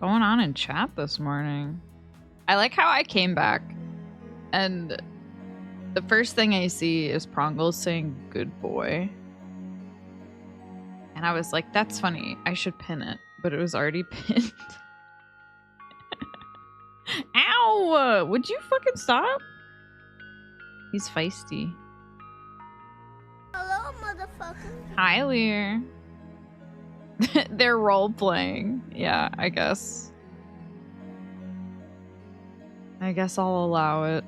going on in chat this morning? I like how I came back and the first thing I see is Prongles saying good boy. And I was like, that's funny. I should pin it. But it was already pinned. Ow! Would you fucking stop? He's feisty. Hello, motherfucker. Hi, Lear. They're role-playing. Yeah, I guess. I guess I'll allow it.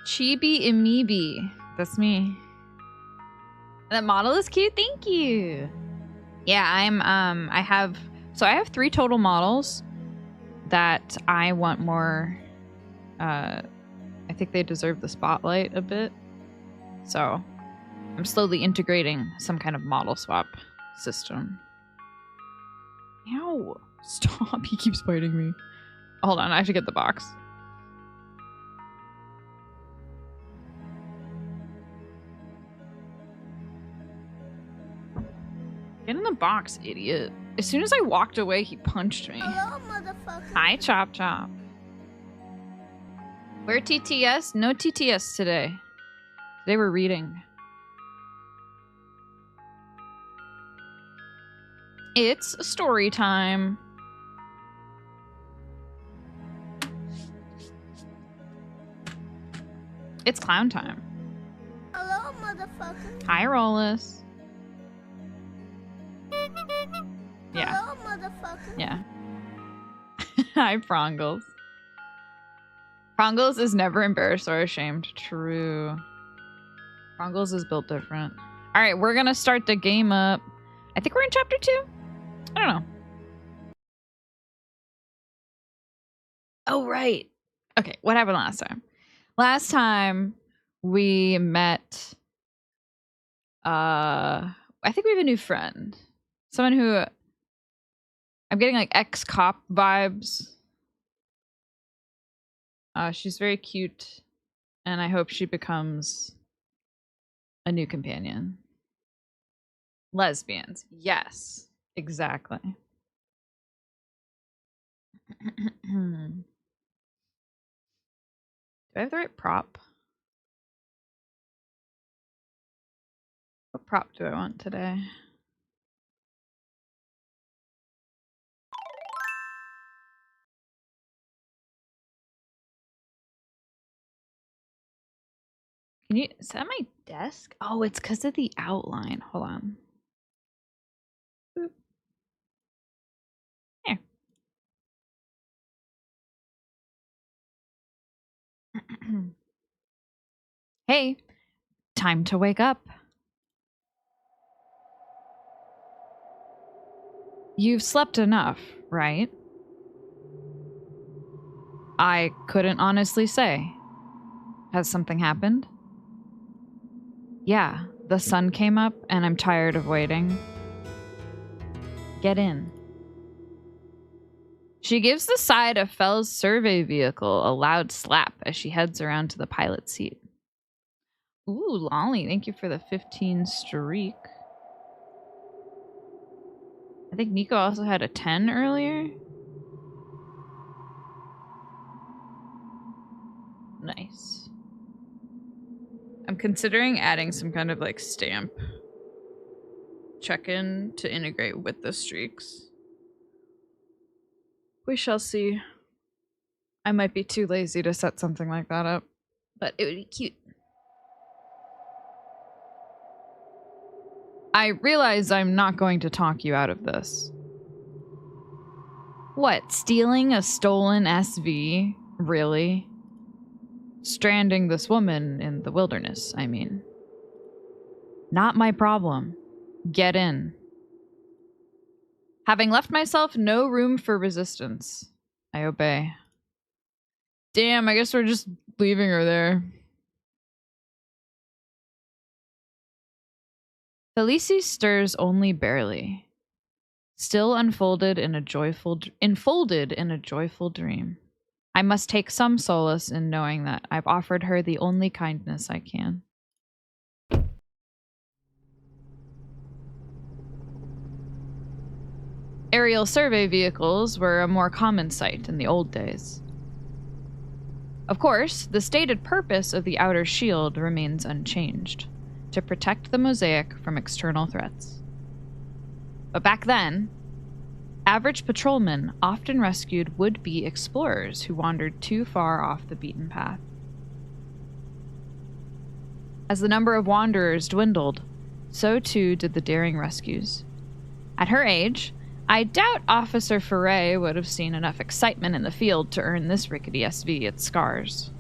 Chibi Amiibi. That's me. That model is cute. Thank you. Yeah, I have 3 total models that I want more. I think they deserve the spotlight a bit. So I'm slowly integrating some kind of model swap system. Ow. Stop. He keeps biting me. Hold on. I have to get the box. Get in the box, idiot. As soon as I walked away, he punched me. Hello, motherfucker. Hi, Chop Chop. Where TTS? No TTS today. Today we're reading. It's story time. It's clown time. Hello, motherfucker. Hi, Rollis. Yeah. Hello, motherfucker. Yeah. Hi, Prongles. Prongles is never embarrassed or ashamed. True. Prongles is built different. All right, we're gonna start the game up. I think we're in chapter 2. I don't know. Oh, right. Okay, what happened last time? Last time we met, I think we have a new friend. Someone who, I'm getting like ex-cop vibes. She's very cute, and I hope she becomes a new companion. Lesbians. Yes, exactly. Do I have the right prop? What prop do I want today? Can you, is that my desk? Oh, it's because of the outline. Hold on. Boop. Here. Hey, time to wake up. You've slept enough, right? I couldn't honestly say. Has something happened? Yeah, the sun came up and I'm tired of waiting. Get in. She gives the side of Fell's survey vehicle a loud slap as she heads around to the pilot's seat. Ooh, Lolly, thank you for the 15 streak. I think Nico also had a 10 earlier. Nice. I'm considering adding some kind of like stamp check-in to integrate with the streaks. We shall see. I might be too lazy to set something like that up, but it would be cute. I realize I'm not going to talk you out of this. What, stealing a stolen SV? Really? Stranding this woman in the wilderness, I mean. Not my problem. Get in. Having left myself no room for resistance, I obey. Damn, I guess we're just leaving her there. Felicie stirs only barely, still enfolded in a joyful dream. I must take some solace in knowing that I've offered her the only kindness I can. Aerial survey vehicles were a more common sight in the old days. Of course, the stated purpose of the outer shield remains unchanged, to protect the mosaic from external threats. But back then, average patrolmen often rescued would-be explorers who wandered too far off the beaten path. As the number of wanderers dwindled, so too did the daring rescues. At her age, I doubt Officer Ferre would have seen enough excitement in the field to earn this rickety SV its scars.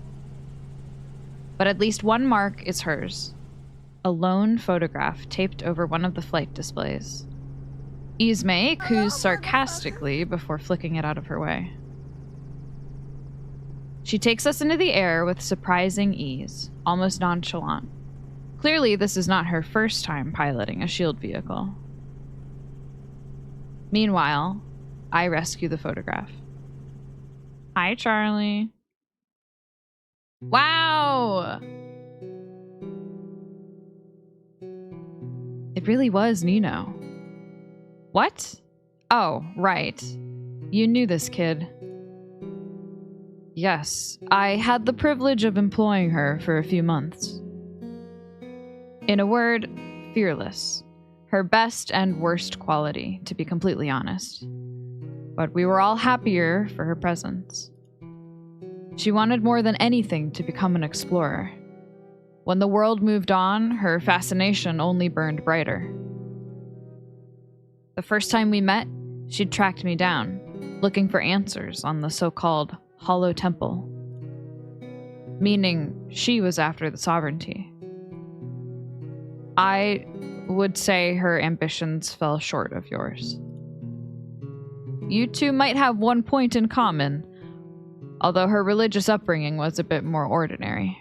But at least one mark is hers. A lone photograph taped over one of the flight displays. Ismay coos sarcastically before flicking it out of her way. She takes us into the air with surprising ease, almost nonchalant. Clearly, this is not her first time piloting a shield vehicle. Meanwhile, I rescue the photograph. Hi, Charlie. Wow! It really was Nino. What? Oh, right. You knew this kid. Yes, I had the privilege of employing her for a few months. In a word, fearless. Her best and worst quality, to be completely honest. But we were all happier for her presence. She wanted more than anything to become an explorer. When the world moved on, her fascination only burned brighter. The first time we met, she'd tracked me down, looking for answers on the so-called Hollow Temple. Meaning, she was after the sovereignty. I would say her ambitions fell short of yours. You two might have one point in common, although her religious upbringing was a bit more ordinary.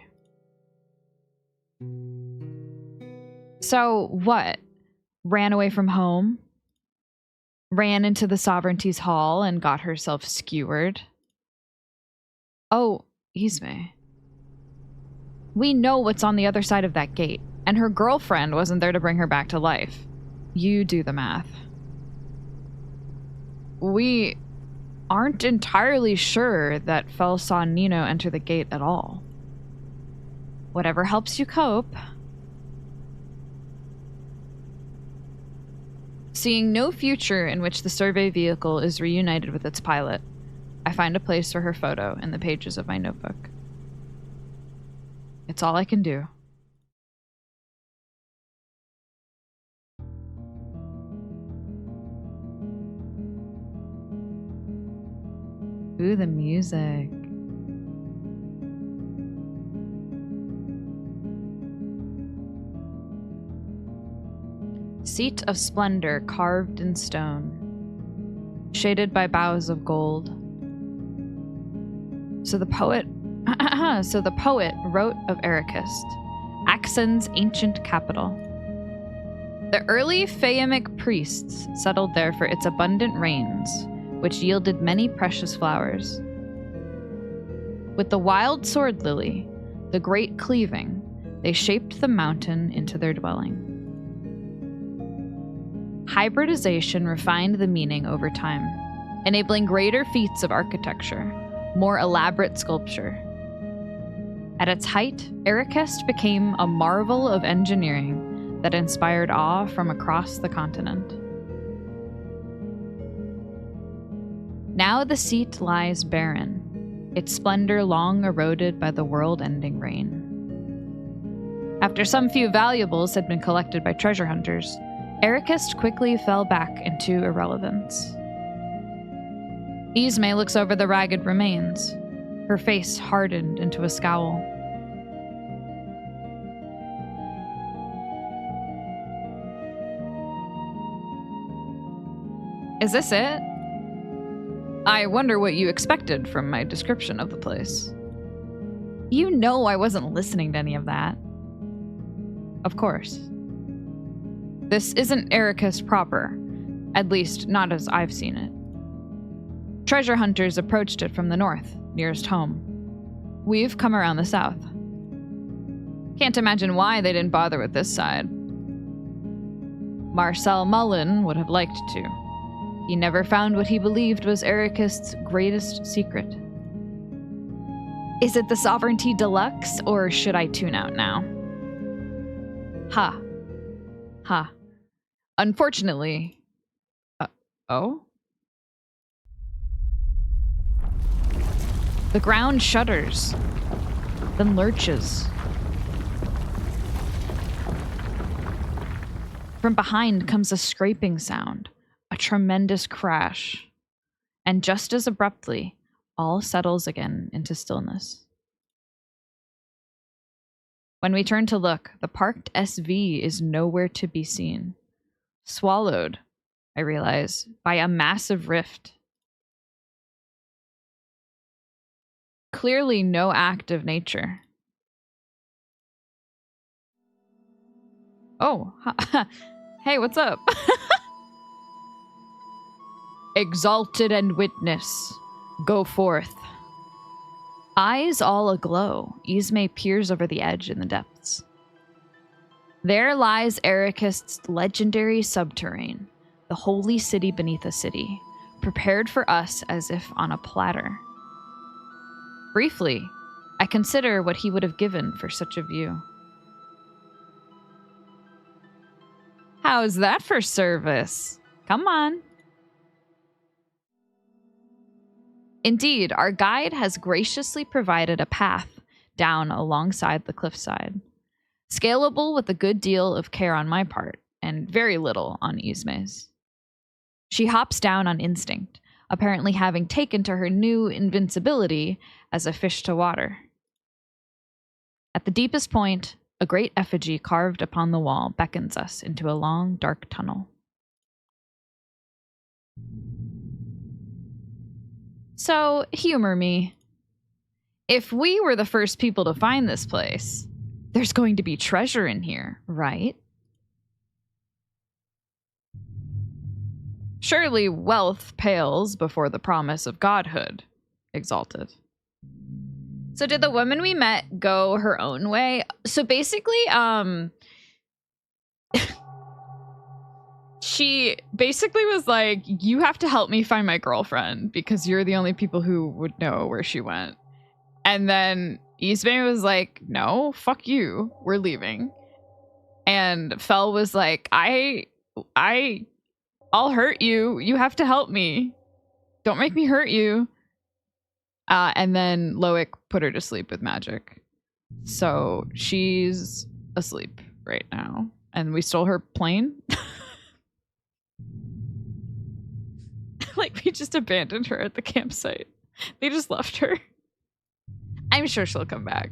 So, what? Ran away from home? Ran into the sovereignty's hall and got herself skewered? Oh, Ismay. We know what's on the other side of that gate. And her girlfriend wasn't there to bring her back to life. You do the math. We aren't entirely sure that Fel saw Nino enter the gate at all. Whatever helps you cope. Seeing no future in which the survey vehicle is reunited with its pilot, I find a place for her photo in the pages of my notebook. It's all I can do. Ooh, the music. Seat of splendor carved in stone, shaded by boughs of gold. So the poet wrote of Erechist, Axen's ancient capital. The early Phaimic priests settled there for its abundant rains, which yielded many precious flowers. With the wild sword lily, the great cleaving, they shaped the mountain into their dwelling. Hybridization refined the meaning over time, enabling greater feats of architecture, more elaborate sculpture. At its height, Erechist became a marvel of engineering that inspired awe from across the continent. Now the seat lies barren, its splendor long eroded by the world-ending rain. After some few valuables had been collected by treasure hunters, Erechist quickly fell back into irrelevance. Ismay looks over the ragged remains, her face hardened into a scowl. Is this it? I wonder what you expected from my description of the place. You know I wasn't listening to any of that. Of course. This isn't Erechist proper, at least not as I've seen it. Treasure hunters approached it from the north, nearest home. We've come around the south. Can't imagine why they didn't bother with this side. Marcel Mullen would have liked to. He never found what he believed was Ericist's greatest secret. Is it the Sovereignty Deluxe, or should I tune out now? Ha. Ha. Unfortunately... oh? The ground shudders, then lurches. From behind comes a scraping sound, a tremendous crash, and just as abruptly, all settles again into stillness. When we turn to look, the parked SV is nowhere to be seen. Swallowed, I realize, by a massive rift. Clearly no act of nature. Oh, hey, what's up? Exalted and witness, go forth. Eyes all aglow, Ismay peers over the edge in the depths. There lies Ericist's legendary subterrane, the holy city beneath a city, prepared for us as if on a platter. Briefly, I consider what he would have given for such a view. How's that for service? Come on. Indeed, our guide has graciously provided a path down alongside the cliffside, scalable with a good deal of care on my part, and very little on Ismay's. She hops down on instinct, apparently having taken to her new invincibility as a fish to water. At the deepest point, a great effigy carved upon the wall beckons us into a long, dark tunnel. So, humor me. If we were the first people to find this place, there's going to be treasure in here, right? Surely wealth pales before the promise of godhood, Exalted. So did the woman we met go her own way? So basically, she basically was like, you have to help me find my girlfriend because you're the only people who would know where she went. And then Ismay was like, no, fuck you. We're leaving. And Fel was like, I'll hurt you. You have to help me. Don't make me hurt you. And then Loic put her to sleep with magic. So she's asleep right now. And we stole her plane. Like, we just abandoned her at the campsite. They just left her. I'm sure she'll come back.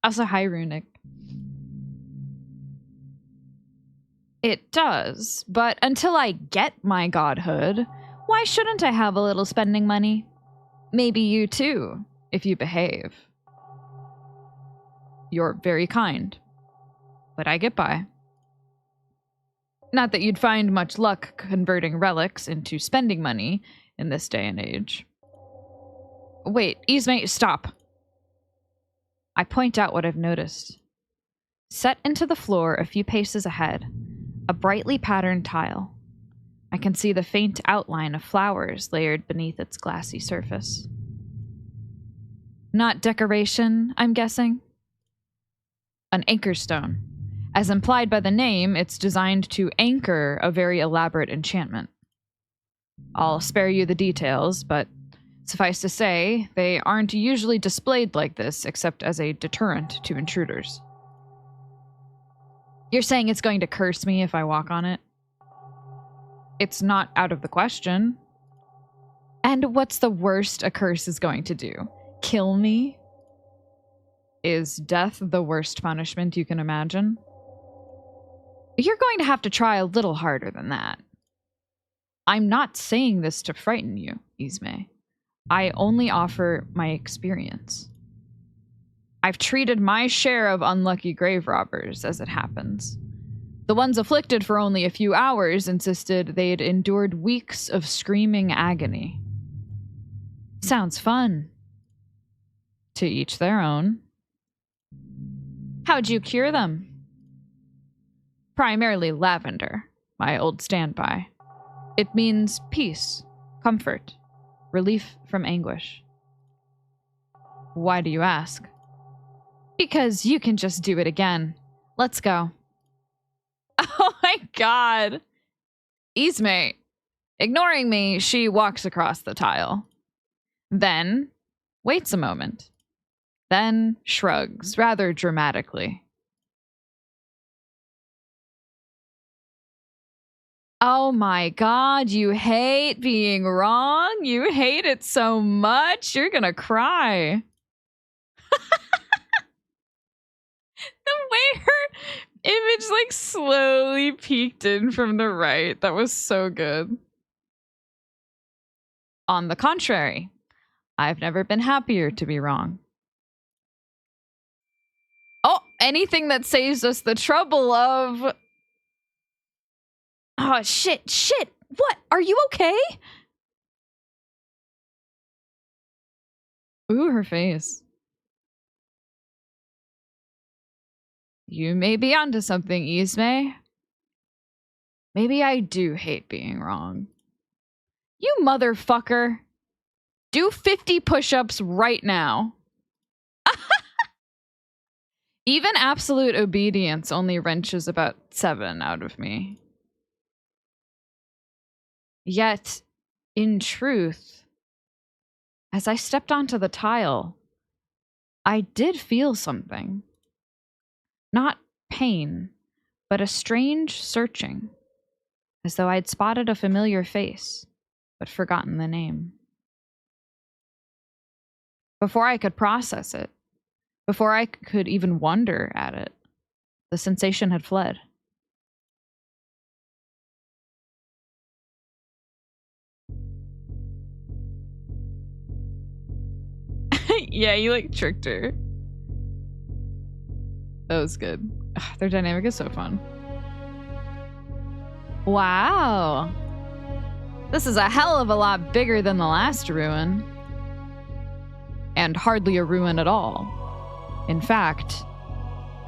Also, hi, Runic. It does, but until I get my godhood, why shouldn't I have a little spending money? Maybe you too, if you behave. You're very kind, but I get by. Not that you'd find much luck converting relics into spending money in this day and age. Wait, Ismay, stop. I point out what I've noticed. Set into the floor a few paces ahead, a brightly patterned tile. I can see the faint outline of flowers layered beneath its glassy surface. Not decoration, I'm guessing? An anchor stone. As implied by the name, it's designed to anchor a very elaborate enchantment. I'll spare you the details, but suffice to say, they aren't usually displayed like this except as a deterrent to intruders. You're saying it's going to curse me if I walk on it? It's not out of the question. And what's the worst a curse is going to do? Kill me? Is death the worst punishment you can imagine? You're going to have to try a little harder than that. I'm not saying this to frighten you, Ismay. I only offer my experience. I've treated my share of unlucky grave robbers, as it happens. The ones afflicted for only a few hours insisted they'd endured weeks of screaming agony. Sounds fun. To each their own. How'd you cure them? Primarily lavender, my old standby. It means peace, comfort, relief from anguish. Why do you ask? Because you can just do it again. Let's go. Oh my god. Ismay. Ignoring me, she walks across the tile. Then waits a moment. Then shrugs rather dramatically. Oh my god, you hate being wrong? You hate it so much? You're gonna cry. The way her image like slowly peeked in from the right. That was so good. On the contrary, I've never been happier to be wrong. Oh, anything that saves us the trouble of... Oh, shit. What? Are you okay? Ooh, her face. You may be onto something, Ismay. Maybe I do hate being wrong. You motherfucker. Do 50 push-ups right now. Even absolute obedience only wrenches about 7 out of me. Yet, in truth, as I stepped onto the tile, I did feel something. Not pain, but a strange searching, as though I'd spotted a familiar face, but forgotten the name. Before I could process it, before I could even wonder at it, the sensation had fled. Yeah, you like tricked her. That was good. Ugh, their dynamic is so fun. Wow. This is a hell of a lot bigger than the last ruin. And hardly a ruin at all. In fact,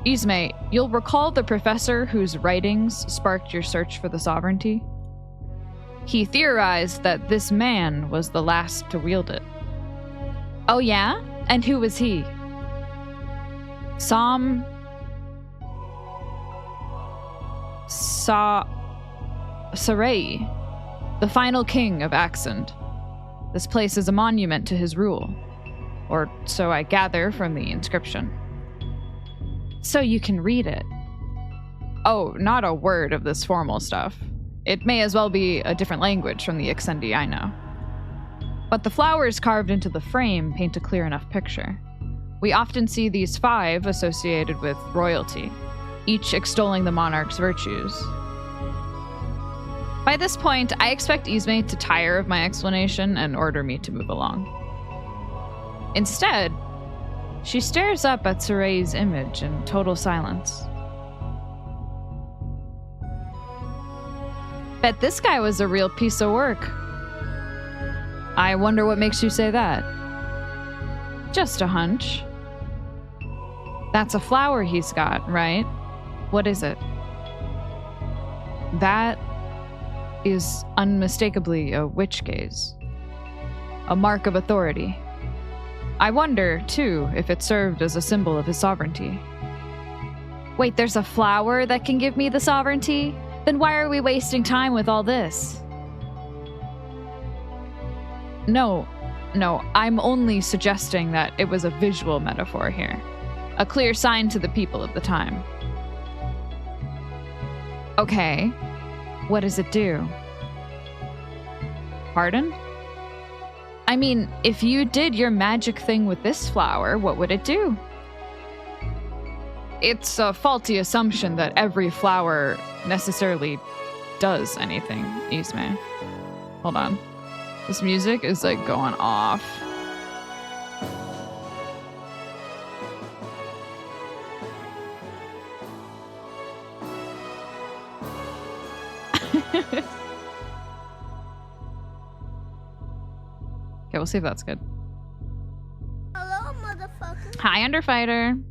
Ismay, you'll recall the professor whose writings sparked your search for the sovereignty? He theorized that this man was the last to wield it. Oh yeah? And who was he? Sarai, the final king of Axend. This place is a monument to his rule. Or so I gather from the inscription. So you can read it. Oh, not a word of this formal stuff. It may as well be a different language from the Axendi I know. But the flowers carved into the frame paint a clear enough picture. We often see these 5 associated with royalty, each extolling the monarch's virtues. By this point, I expect Ismay to tire of my explanation and order me to move along. Instead, she stares up at Saray's image in total silence. Bet this guy was a real piece of work. I wonder what makes you say that. Just a hunch. That's a flower he's got, right? What is it? That is unmistakably a witch gaze. A mark of authority. I wonder, too, if it served as a symbol of his sovereignty. Wait, there's a flower that can give me the sovereignty? Then why are we wasting time with all this? No, I'm only suggesting that it was a visual metaphor here. A clear sign to the people of the time. Okay, what does it do? Pardon? I mean, if you did your magic thing with this flower, what would it do? It's a faulty assumption that every flower necessarily does anything, Ismay. Hold on. This music is like going off. we'll see if that's good. Hello, motherfucker. Hi, Underfighter.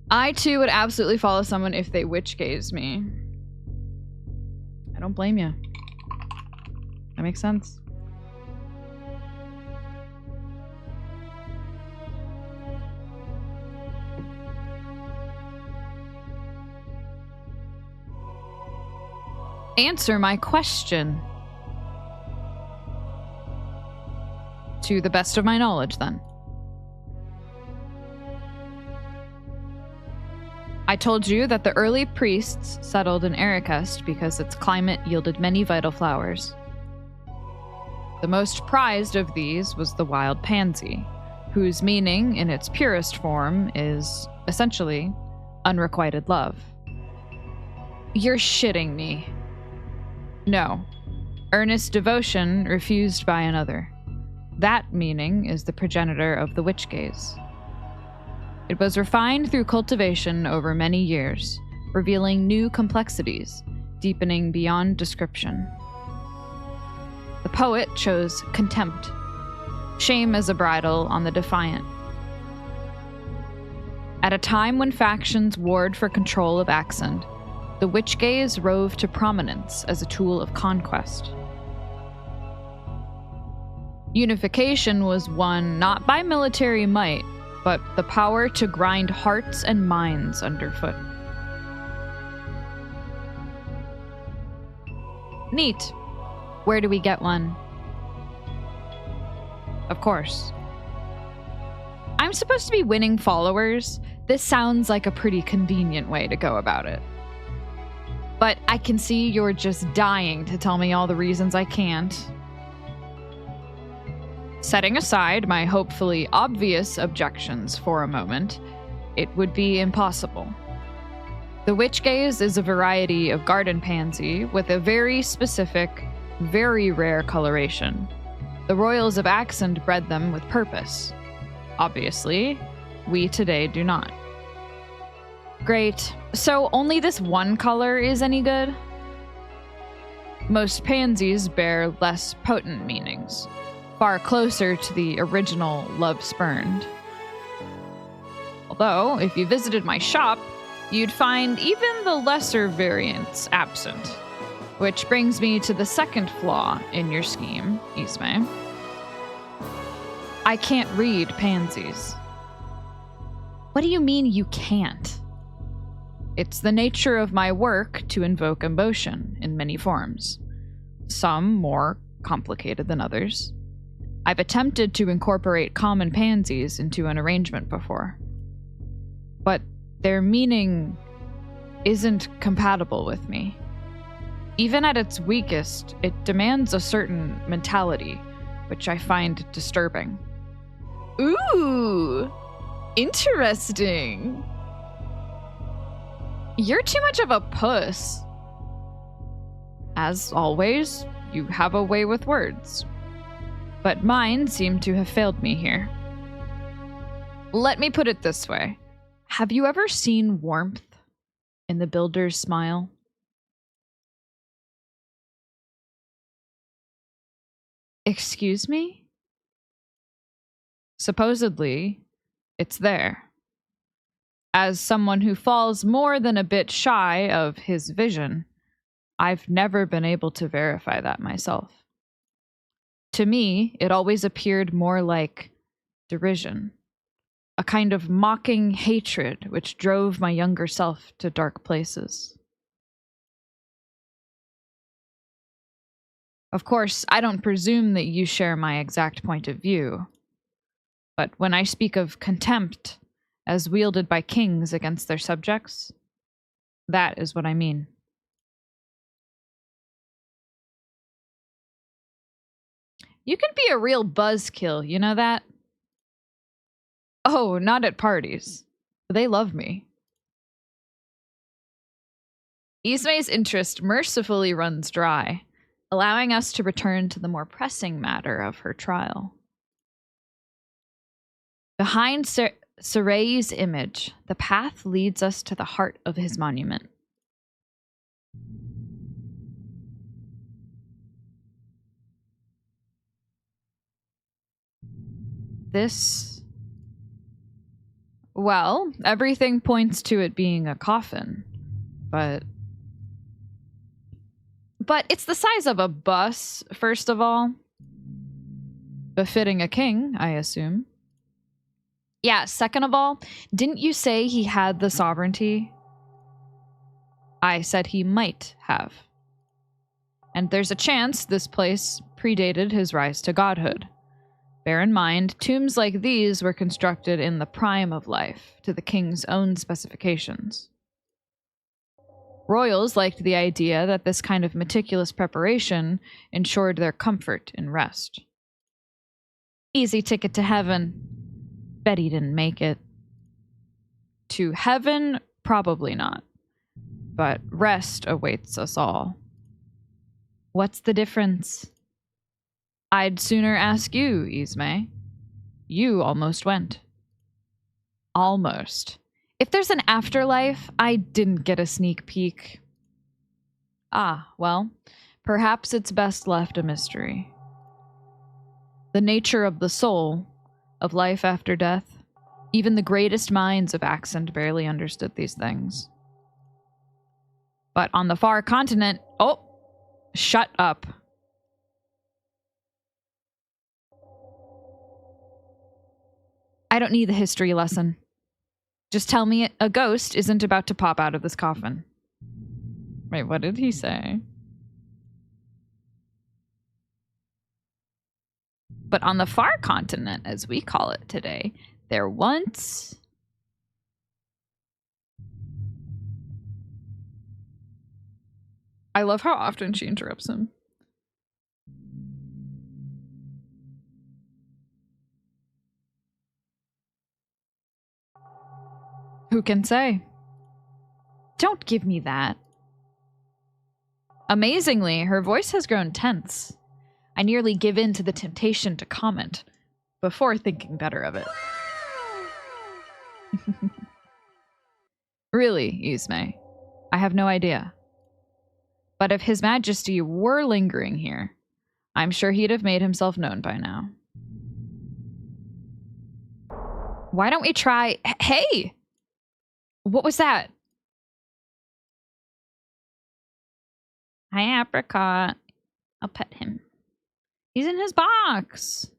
I too would absolutely follow someone if they witch gaze me. I don't blame you. That makes sense. Answer my question. To the best of my knowledge, then. I told you that the early priests settled in Arrakest because its climate yielded many vital flowers. The most prized of these was the wild pansy, whose meaning in its purest form is, essentially, unrequited love. You're shitting me. No. Earnest devotion refused by another. That meaning is the progenitor of the witch gaze. It was refined through cultivation over many years, revealing new complexities, deepening beyond description. The poet chose contempt, shame as a bridle on the defiant. At a time when factions warred for control of Axand, the witch gaze rose to prominence as a tool of conquest. Unification was won not by military might, but the power to grind hearts and minds underfoot. Neat. Where do we get one? Of course. I'm supposed to be winning followers. This sounds like a pretty convenient way to go about it. But I can see you're just dying to tell me all the reasons I can't. Setting aside my hopefully obvious objections for a moment, it would be impossible. The witch gaze is a variety of garden pansy with a very specific, very rare coloration. The royals of Axand bred them with purpose. Obviously, we today do not. Great. So only this one color is any good? Most pansies bear less potent meanings, far closer to the original love spurned. Although, if you visited my shop, you'd find even the lesser variants absent. Which brings me to the second flaw in your scheme, Ismay. I can't read pansies. What do you mean you can't? It's the nature of my work to invoke emotion in many forms, some more complicated than others. I've attempted to incorporate common pansies into an arrangement before, but their meaning isn't compatible with me. Even at its weakest, it demands a certain mentality, which I find disturbing. Ooh, interesting. You're too much of a puss. As always, you have a way with words. But mine seem to have failed me here. Let me put it this way. Have you ever seen warmth in the builder's smile? Excuse me? Supposedly, it's there. As someone who falls more than a bit shy of his vision, I've never been able to verify that myself. To me, it always appeared more like derision, a kind of mocking hatred which drove my younger self to dark places. Of course, I don't presume that you share my exact point of view, but when I speak of contempt as wielded by kings against their subjects, that is what I mean. You can be a real buzzkill, you know that? Oh, not at parties. They love me. Ismay's interest mercifully runs dry, allowing us to return to the more pressing matter of her trial. Behind Saray's image, the path leads us to the heart of his monument. This... Well, everything points to it being a coffin, but it's the size of a bus, first of all. Befitting a king, I assume. Yeah, second of all, didn't you say he had the sovereignty? I said he might have. And there's a chance this place predated his rise to godhood. Bear in mind, tombs like these were constructed in the prime of life, to the king's own specifications. Royals liked the idea that this kind of meticulous preparation ensured their comfort and rest. Easy ticket to heaven. Bet he didn't make it. To heaven, probably not. But rest awaits us all. What's the difference? I'd sooner ask you, Ismay. You almost went. Almost. If there's an afterlife, I didn't get a sneak peek. Ah, well, perhaps it's best left a mystery. The nature of the soul, of life after death, even the greatest minds of Accent barely understood these things. But on the far continent... Oh! Shut up. I don't need the history lesson. Just tell me a ghost isn't about to pop out of this coffin. Wait, what did he say? But on the far continent, as we call it today, there once... I love how often she interrupts him. Who can say? Don't give me that. Amazingly, her voice has grown tense. I nearly give in to the temptation to comment before thinking better of it. Really, Ismay, I have no idea. But if His Majesty were lingering here, I'm sure he'd have made himself known by now. Why don't we try... Hey! What was that? Hi, Apricot. I'll pet him. He's in his box.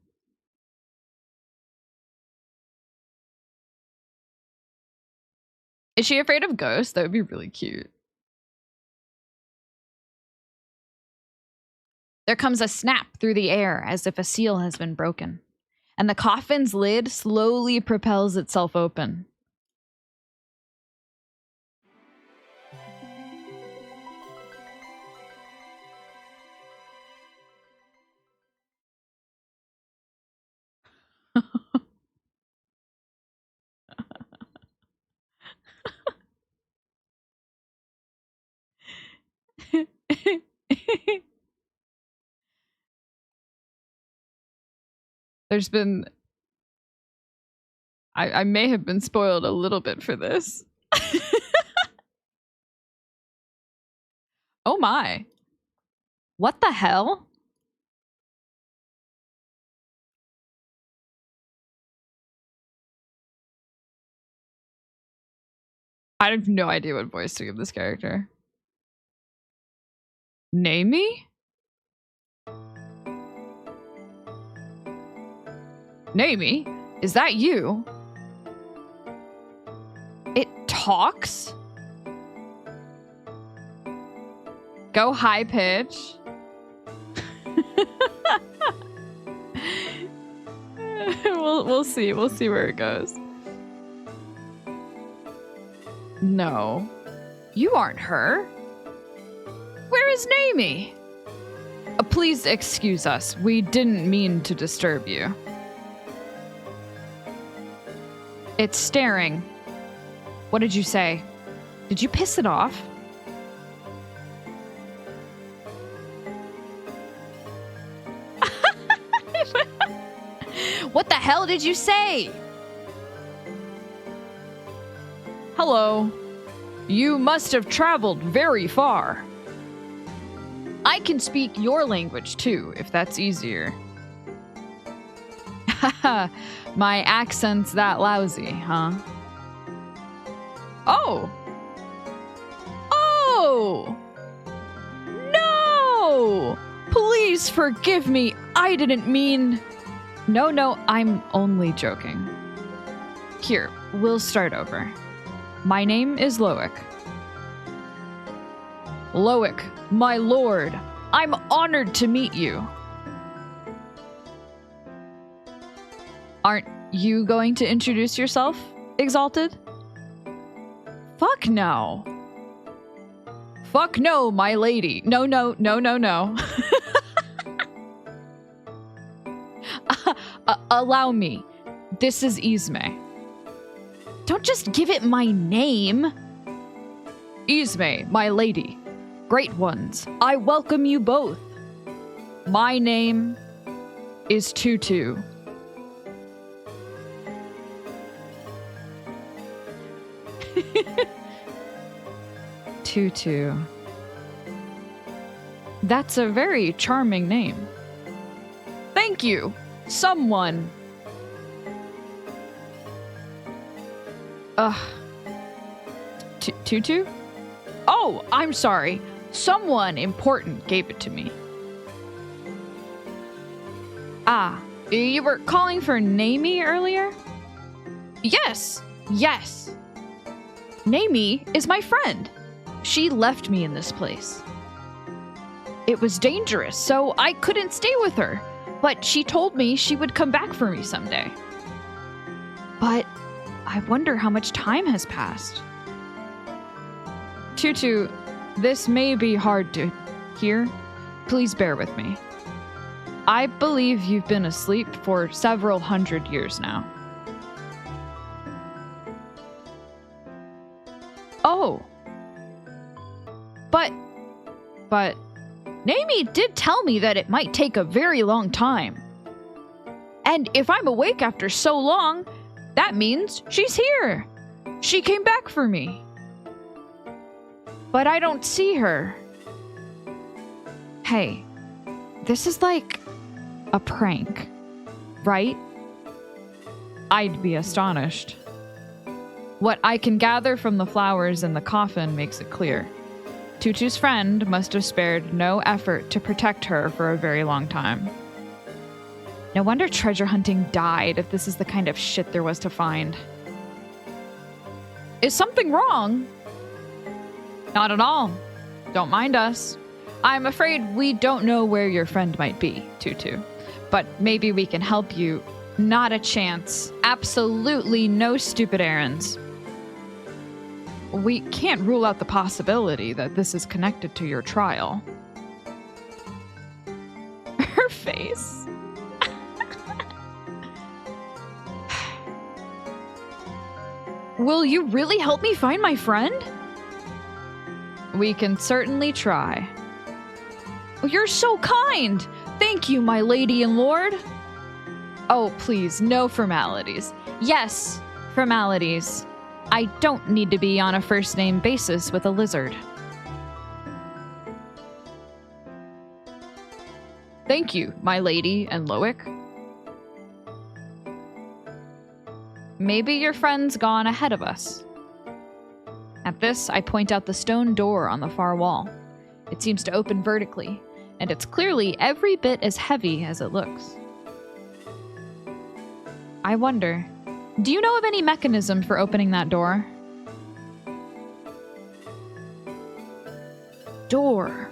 Is she afraid of ghosts? That would be really cute. There comes a snap through the air as if a seal has been broken, and the coffin's lid slowly propels itself open. There's been... I may have been spoiled a little bit for this. Oh my. What the hell? I have no idea what voice to give this character. Name me? Naomi, is that you? It talks? Go high pitch. We'll see. We'll see where it goes. No. You aren't her. Where is Naomi? Please excuse us. We didn't mean to disturb you. It's staring. What did you say? Did you piss it off? What the hell did you say? Hello. You must have traveled very far. I can speak your language too, if that's easier. Haha, my accent's that lousy, huh? Oh! Oh! No! Please forgive me. I didn't mean... No, I'm only joking. Here, we'll start over. My name is Loic. Loic, my lord, I'm honored to meet you. Aren't you going to introduce yourself, Exalted? Fuck no. Fuck no, my lady. No. Allow me. This is Isme. Don't just give it my name. Isme, my lady. Great ones, I welcome you both. My name is Tutu. Tutu. That's a very charming name. Thank you, someone. Tutu? Oh, I'm sorry. Someone important gave it to me. Ah, you were calling for Naomi earlier? Yes. Naomi is my friend. She left me in this place. It was dangerous, so I couldn't stay with her, but she told me she would come back for me someday. But I wonder how much time has passed. Tutu, this may be hard to hear. Please bear with me. I believe you've been asleep for several hundred years now. Oh. But Naomi did tell me that it might take a very long time. And if I'm awake after so long, that means she's here. She came back for me. But I don't see her. Hey, this is like a prank, right? I'd be astonished. What I can gather from the flowers in the coffin makes it clear. Tutu's friend must have spared no effort to protect her for a very long time. No wonder treasure hunting died if this is the kind of shit there was to find. Is something wrong? Not at all. Don't mind us. I'm afraid we don't know where your friend might be, Tutu. But maybe we can help you. Not a chance. Absolutely no stupid errands. We can't rule out the possibility that this is connected to your trial. Her face. Will you really help me find my friend? We can certainly try. You're so kind! Thank you, my lady and lord! Oh, please, no formalities. Yes, formalities. I don't need to be on a first-name basis with a lizard. Thank you, my lady and Loic. Maybe your friend's gone ahead of us. At this, I point out the stone door on the far wall. It seems to open vertically, and it's clearly every bit as heavy as it looks. I wonder, do you know of any mechanism for opening that door? Door.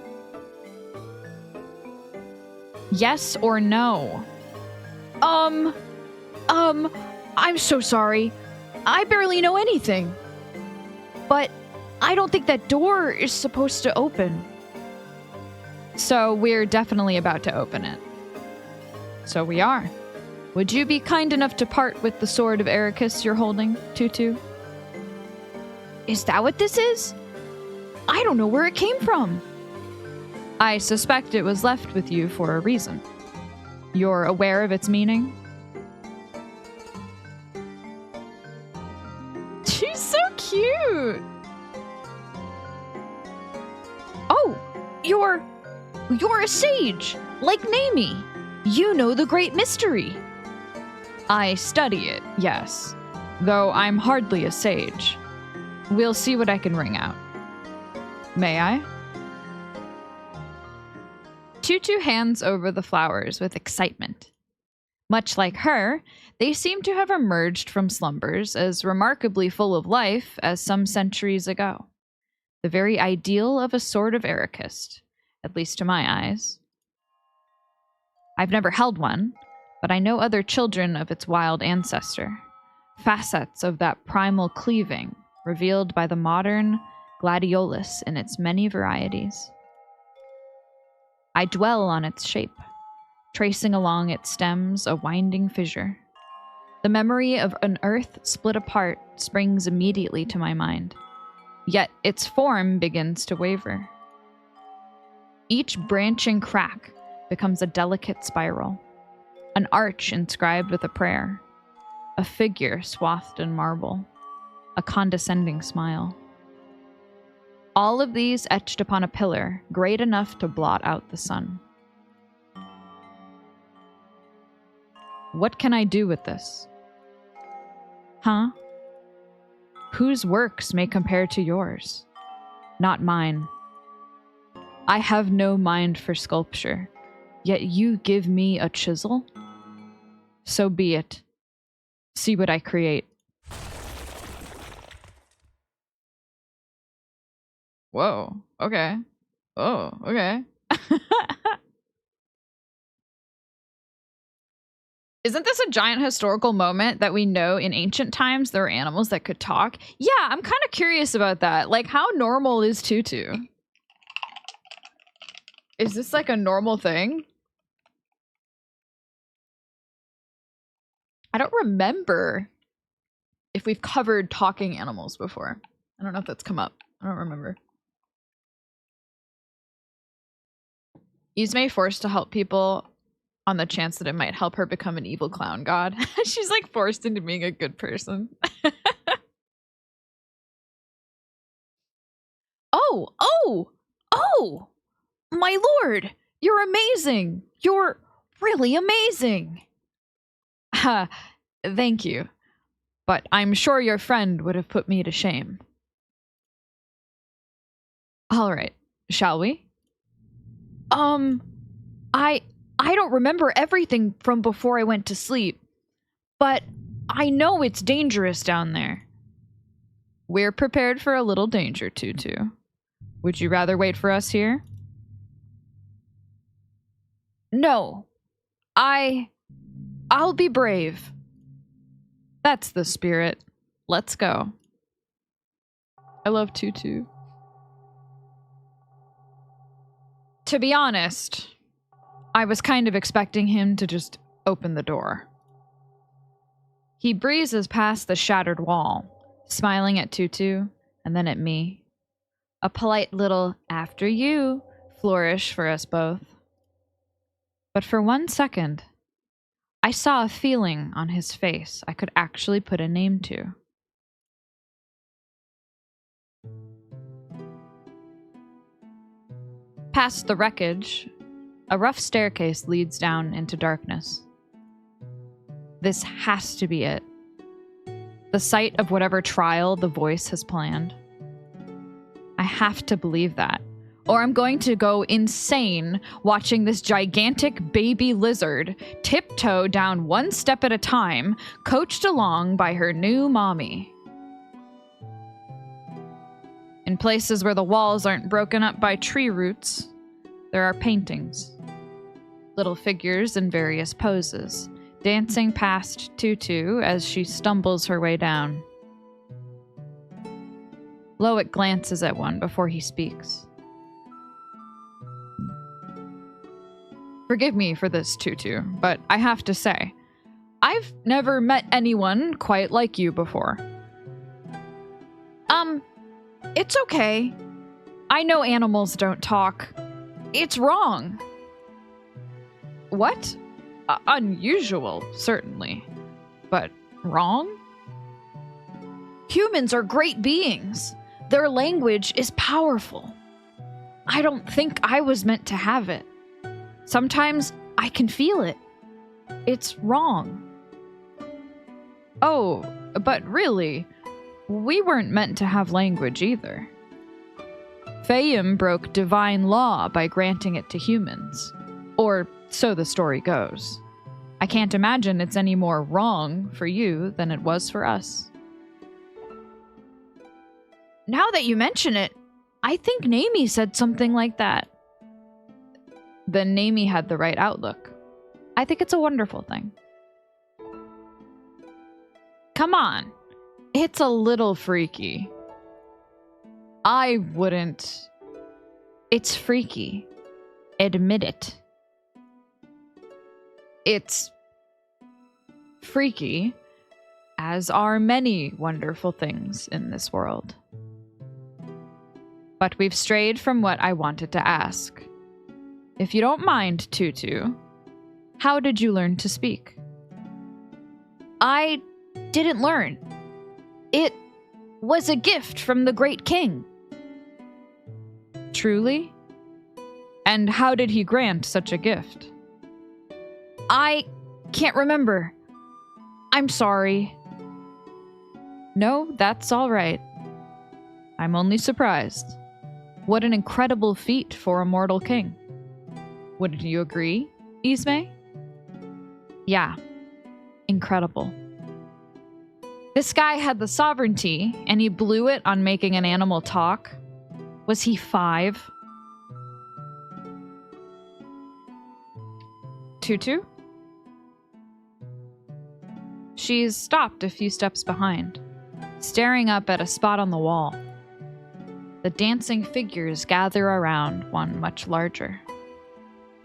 Yes or no? I'm so sorry. I barely know anything. But I don't think that door is supposed to open. So we're definitely about to open it. So we are. Would you be kind enough to part with the sword of Ericus you're holding, Tutu? Is that what this is? I don't know where it came from. I suspect it was left with you for a reason. You're aware of its meaning? She's so cute! Oh, you're a sage, like Naomi. You know the great mystery. I study it, yes, though I'm hardly a sage. We'll see what I can wring out. May I? Tutu hands over the flowers with excitement. Much like her, they seem to have emerged from slumbers as remarkably full of life as some centuries ago. The very ideal of a sort of ericist, at least to my eyes. I've never held one, but I know other children of its wild ancestor, facets of that primal cleaving revealed by the modern gladiolus in its many varieties. I dwell on its shape, tracing along its stems a winding fissure. The memory of an earth split apart springs immediately to my mind, yet its form begins to waver. Each branching crack becomes a delicate spiral, an arch inscribed with a prayer, a figure swathed in marble, a condescending smile. All of these etched upon a pillar great enough to blot out the sun. What can I do with this? Huh? Whose works may compare to yours? Not mine. I have no mind for sculpture, yet you give me a chisel? So be it. See what I create. Whoa, okay. Oh, okay. Isn't this a giant historical moment that we know in ancient times there were animals that could talk? Yeah, I'm kind of curious about that. Like, how normal is Tutu? Is this like a normal thing? I don't remember if we've covered talking animals before. I don't know if that's come up. I don't remember. Yzume forced to help people on the chance that it might help her become an evil clown god. She's like forced into being a good person. Oh! My lord! You're amazing! You're really amazing! Ha, thank you. But I'm sure your friend would have put me to shame. Alright, shall we? I don't remember everything from before I went to sleep, but I know it's dangerous down there. We're prepared for a little danger, Tutu. Would you rather wait for us here? No. I'll be brave. That's the spirit. Let's go. I love Tutu. To be honest, I was kind of expecting him to just open the door. He breezes past the shattered wall, smiling at Tutu and then at me. A polite little "after you" flourish for us both. But for 1 second, I saw a feeling on his face I could actually put a name to. Past the wreckage, a rough staircase leads down into darkness. This has to be it. The site of whatever trial the voice has planned. I have to believe that, or I'm going to go insane watching this gigantic baby lizard tiptoe down one step at a time, coached along by her new mommy. In places where the walls aren't broken up by tree roots, there are paintings. Little figures in various poses, dancing past Tutu as she stumbles her way down. Loic glances at one before he speaks. Forgive me for this, Tutu, but I have to say, I've never met anyone quite like you before. It's okay. I know animals don't talk. It's wrong. What? Unusual, certainly. But wrong? Humans are great beings. Their language is powerful. I don't think I was meant to have it. Sometimes I can feel it. It's wrong. Oh, but really, we weren't meant to have language either. Fayum broke divine law by granting it to humans. Or so the story goes. I can't imagine it's any more wrong for you than it was for us. Now that you mention it, I think Naomi said something like that. Then Naomi had the right outlook. I think it's a wonderful thing. Come on. It's a little freaky. I wouldn't. It's freaky. Admit it. It's freaky, as are many wonderful things in this world. But we've strayed from what I wanted to ask. If you don't mind, Tutu, how did you learn to speak? I didn't learn. It was a gift from the great king. Truly? And how did he grant such a gift? I can't remember. I'm sorry. No, that's all right. I'm only surprised. What an incredible feat for a mortal king. Wouldn't you agree, Ismay? Yeah, incredible. This guy had the sovereignty, and he blew it on making an animal talk. Was he 5? Tutu? She's stopped a few steps behind, staring up at a spot on the wall. The dancing figures gather around one much larger.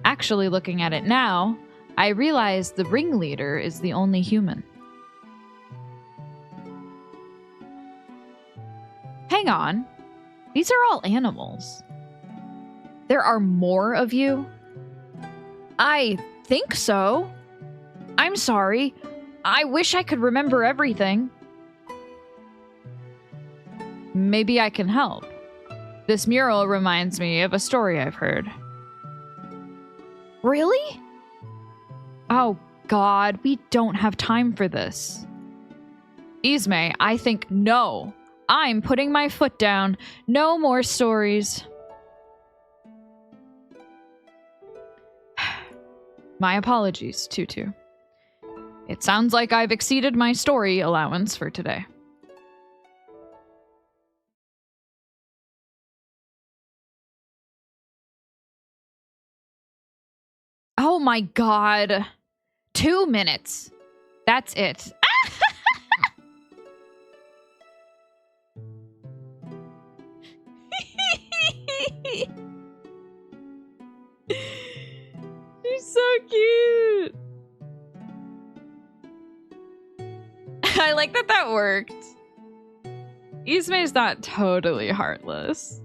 Actually, looking at it now, I realize the ringleader is the only human. Hang on. These are all animals. There are more of you? I think so. I'm sorry. I wish I could remember everything. Maybe I can help. This mural reminds me of a story I've heard. Really? Oh, God, we don't have time for this. Ismay, I think no. I'm putting my foot down. No more stories. My apologies, Tutu. It sounds like I've exceeded my story allowance for today. Oh my God. 2 minutes. That's it. She's so cute. I like that that worked. Ismay's not totally heartless.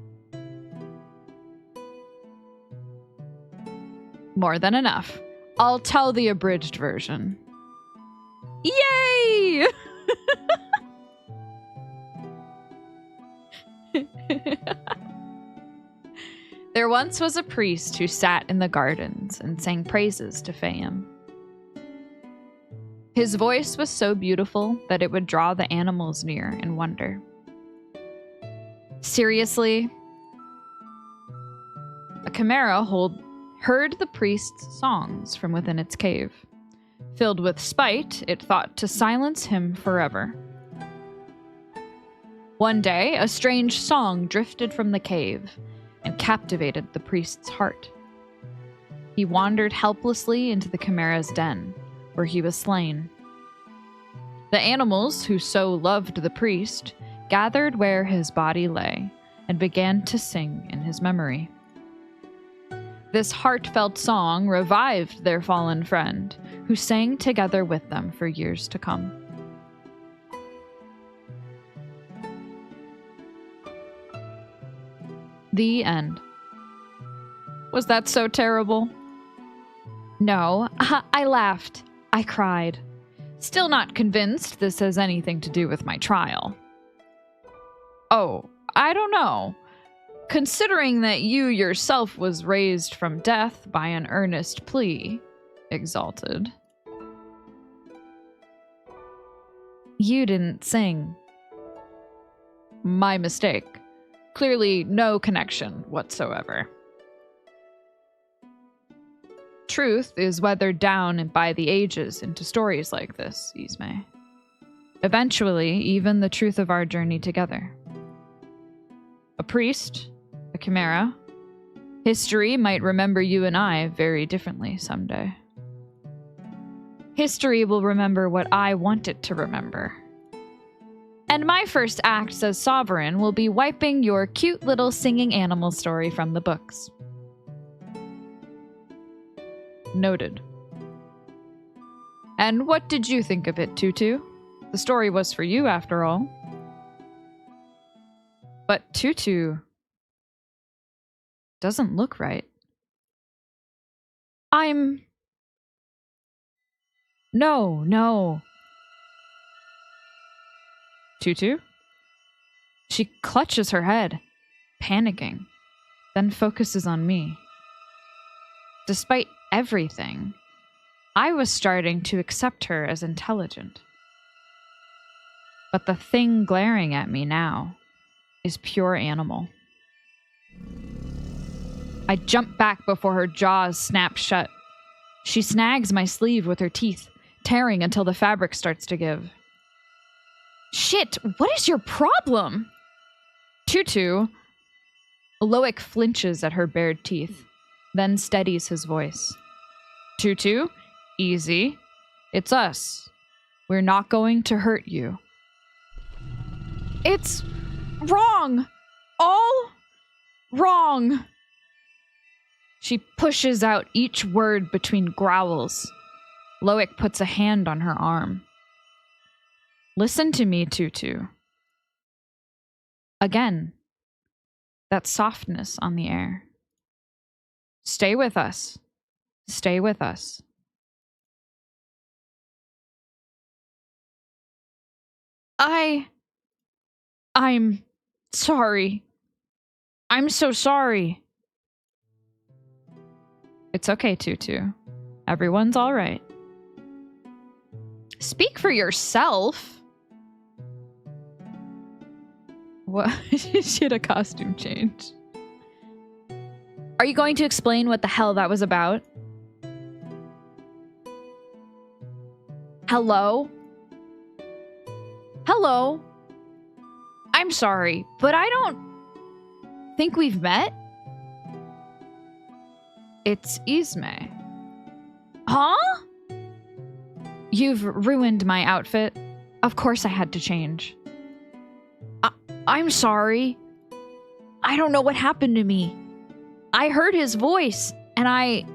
More than enough. I'll tell the abridged version. Yay! There once was a priest who sat in the gardens and sang praises to Fayum. His voice was so beautiful that it would draw the animals near in wonder. Seriously? A chimera heard the priest's songs from within its cave. Filled with spite, it thought to silence him forever. One day, a strange song drifted from the cave and captivated the priest's heart. He wandered helplessly into the chimera's den, where he was slain. The animals, who so loved the priest, gathered where his body lay and began to sing in his memory. This heartfelt song revived their fallen friend, who sang together with them for years to come. The end. Was that so terrible? No, I laughed. I cried. Still not convinced this has anything to do with my trial. Oh, I don't know. Considering that you yourself was raised from death by an earnest plea, Exalted. You didn't sing. My mistake. Clearly no connection whatsoever. Truth is weathered down by the ages into stories like this, Ismay. Eventually, even the truth of our journey together. A priest, a chimera. History might remember you and I very differently someday. History will remember what I want it to remember. And my first act as sovereign will be wiping your cute little singing animal story from the books. Noted. And what did you think of it, Tutu? The story was for you, after all. But Tutu doesn't look right. No. Tutu? She clutches her head, panicking, then focuses on me. Despite everything, I was starting to accept her as intelligent. But the thing glaring at me now is pure animal. I jump back before her jaws snap shut. She snags my sleeve with her teeth, tearing until the fabric starts to give. Shit, what is your problem? Tutu. Loic flinches at her bared teeth, then steadies his voice. Tutu, easy. It's us. We're not going to hurt you. It's wrong. All wrong. She pushes out each word between growls. Loic puts a hand on her arm. Listen to me, Tutu. Again, that softness on the air. Stay with us. Stay with us. I'm sorry. I'm so sorry. It's okay, Tutu. Everyone's all right. Speak for yourself. What? She had a costume change. Are you going to explain what the hell that was about? Hello? Hello? I'm sorry, but I don't think we've met. It's Ismay. Huh? You've ruined my outfit. Of course I had to change. I'm sorry. I don't know what happened to me. I heard his voice, and I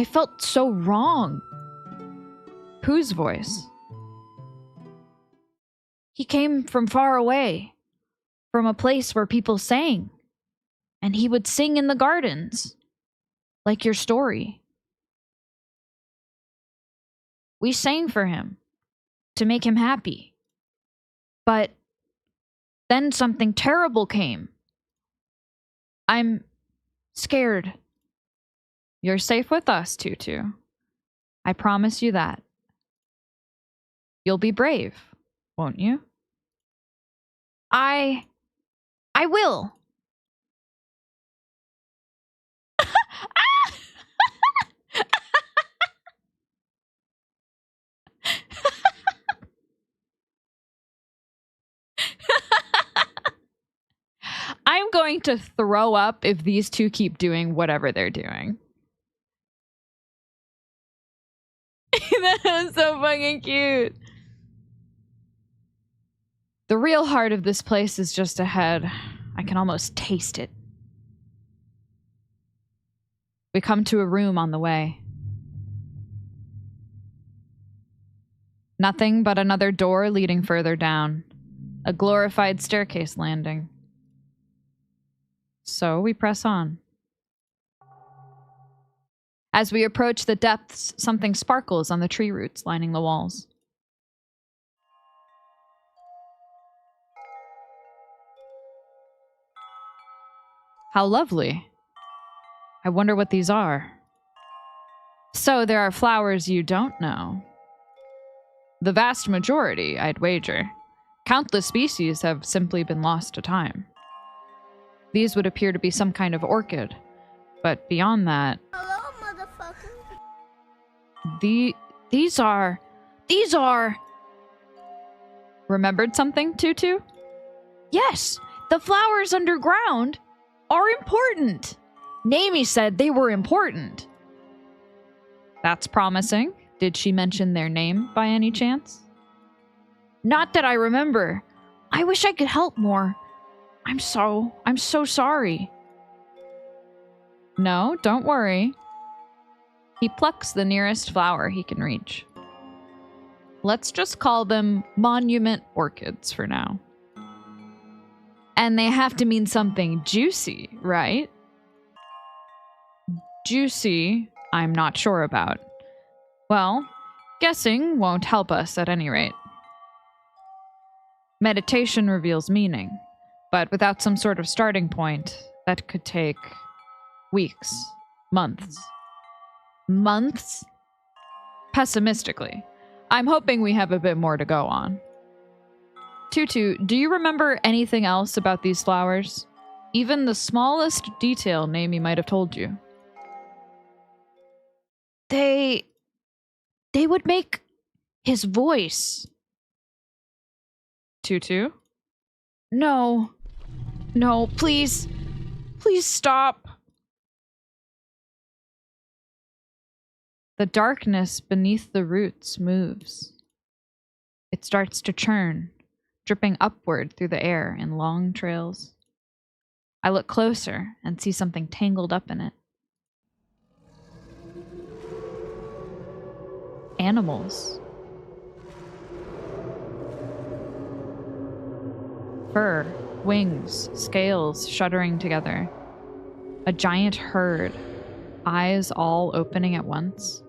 felt so wrong. Whose voice? He came from far away, from a place where people sang, and he would sing in the gardens, like your story. We sang for him, to make him happy. But then something terrible came. I'm scared. You're safe with us, Tutu. I promise you that. You'll be brave, won't you? I will. I'm going to throw up if these two keep doing whatever they're doing. That was so fucking cute. The real heart of this place is just ahead. I can almost taste it. We come to a room on the way. Nothing but another door leading further down. A glorified staircase landing. So we press on. As we approach the depths, something sparkles on the tree roots lining the walls. How lovely. I wonder what these are. So there are flowers you don't know. The vast majority, I'd wager. Countless species have simply been lost to time. These would appear to be some kind of orchid, but beyond that... Hello, motherfucker. These are... Remembered something, Tutu? Yes, the flowers underground are important. Nami said they were important. That's promising. Did she mention their name by any chance? Not that I remember. I wish I could help more. I'm so sorry. No, don't worry. He plucks the nearest flower he can reach. Let's just call them monument orchids for now. And they have to mean something juicy, right? Juicy, I'm not sure about. Well, guessing won't help us at any rate. Meditation reveals meaning, but without some sort of starting point, that could take weeks, months. Months? Pessimistically, I'm hoping we have a bit more to go on. Tutu, do you remember anything else about these flowers? Even the smallest detail Nami might have told you. They would make his voice. Tutu? No, please stop. The darkness beneath the roots moves. It starts to churn, dripping upward through the air in long trails. I look closer and see something tangled up in it. Animals. Fur, wings, scales shuddering together. A giant herd, eyes all opening at once,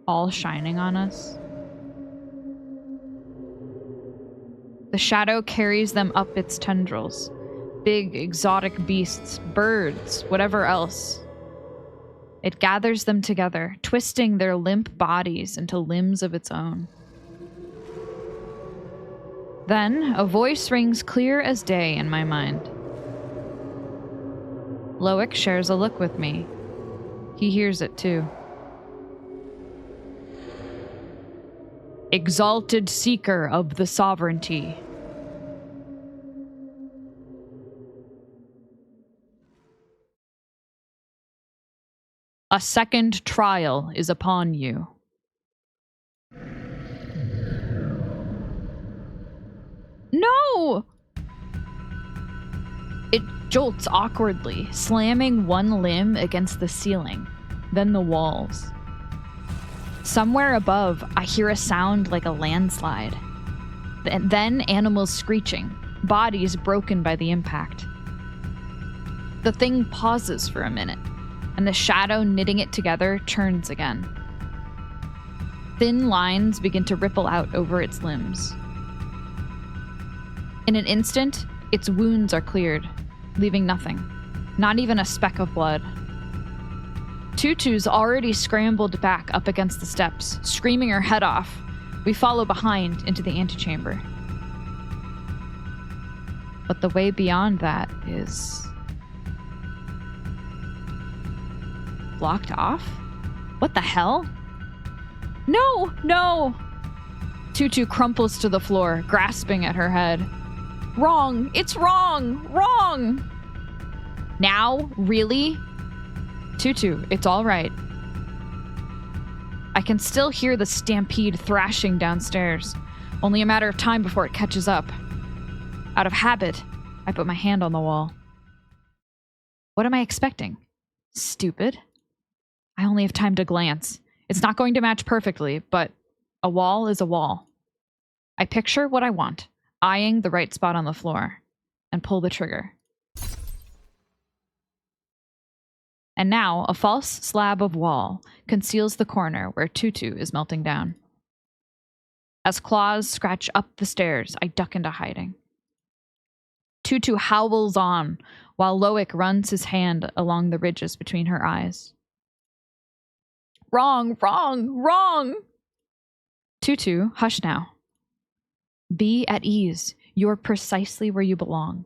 all shining on us. The shadow carries them up its tendrils. Big, exotic beasts, birds, whatever else. It gathers them together, twisting their limp bodies into limbs of its own. Then, a voice rings clear as day in my mind. Loic shares a look with me. He hears it too. Exalted seeker of the sovereignty. A second trial is upon you. No! It jolts awkwardly, slamming one limb against the ceiling, then the walls. Somewhere above, I hear a sound like a landslide. Then animals screeching, bodies broken by the impact. The thing pauses for a minute, and the shadow knitting it together turns again. Thin lines begin to ripple out over its limbs. In an instant, its wounds are cleared, leaving nothing, not even a speck of blood. Tutu's already scrambled back up against the steps, screaming her head off. We follow behind into the antechamber. But the way beyond that is... blocked off? What the hell? No! Tutu crumples to the floor, grasping at her head. Wrong! It's wrong! Wrong! Now? Really? Tutu, it's all right. I can still hear the stampede thrashing downstairs. Only a matter of time before it catches up. Out of habit, I put my hand on the wall. What am I expecting? Stupid. I only have time to glance. It's not going to match perfectly, but a wall is a wall. I picture what I want, eyeing the right spot on the floor, and pull the trigger. And now, a false slab of wall conceals the corner where Tutu is melting down. As claws scratch up the stairs, I duck into hiding. Tutu howls on, while Loic runs his hand along the ridges between her eyes. Wrong! Tutu, hush now. Be at ease. You're precisely where you belong.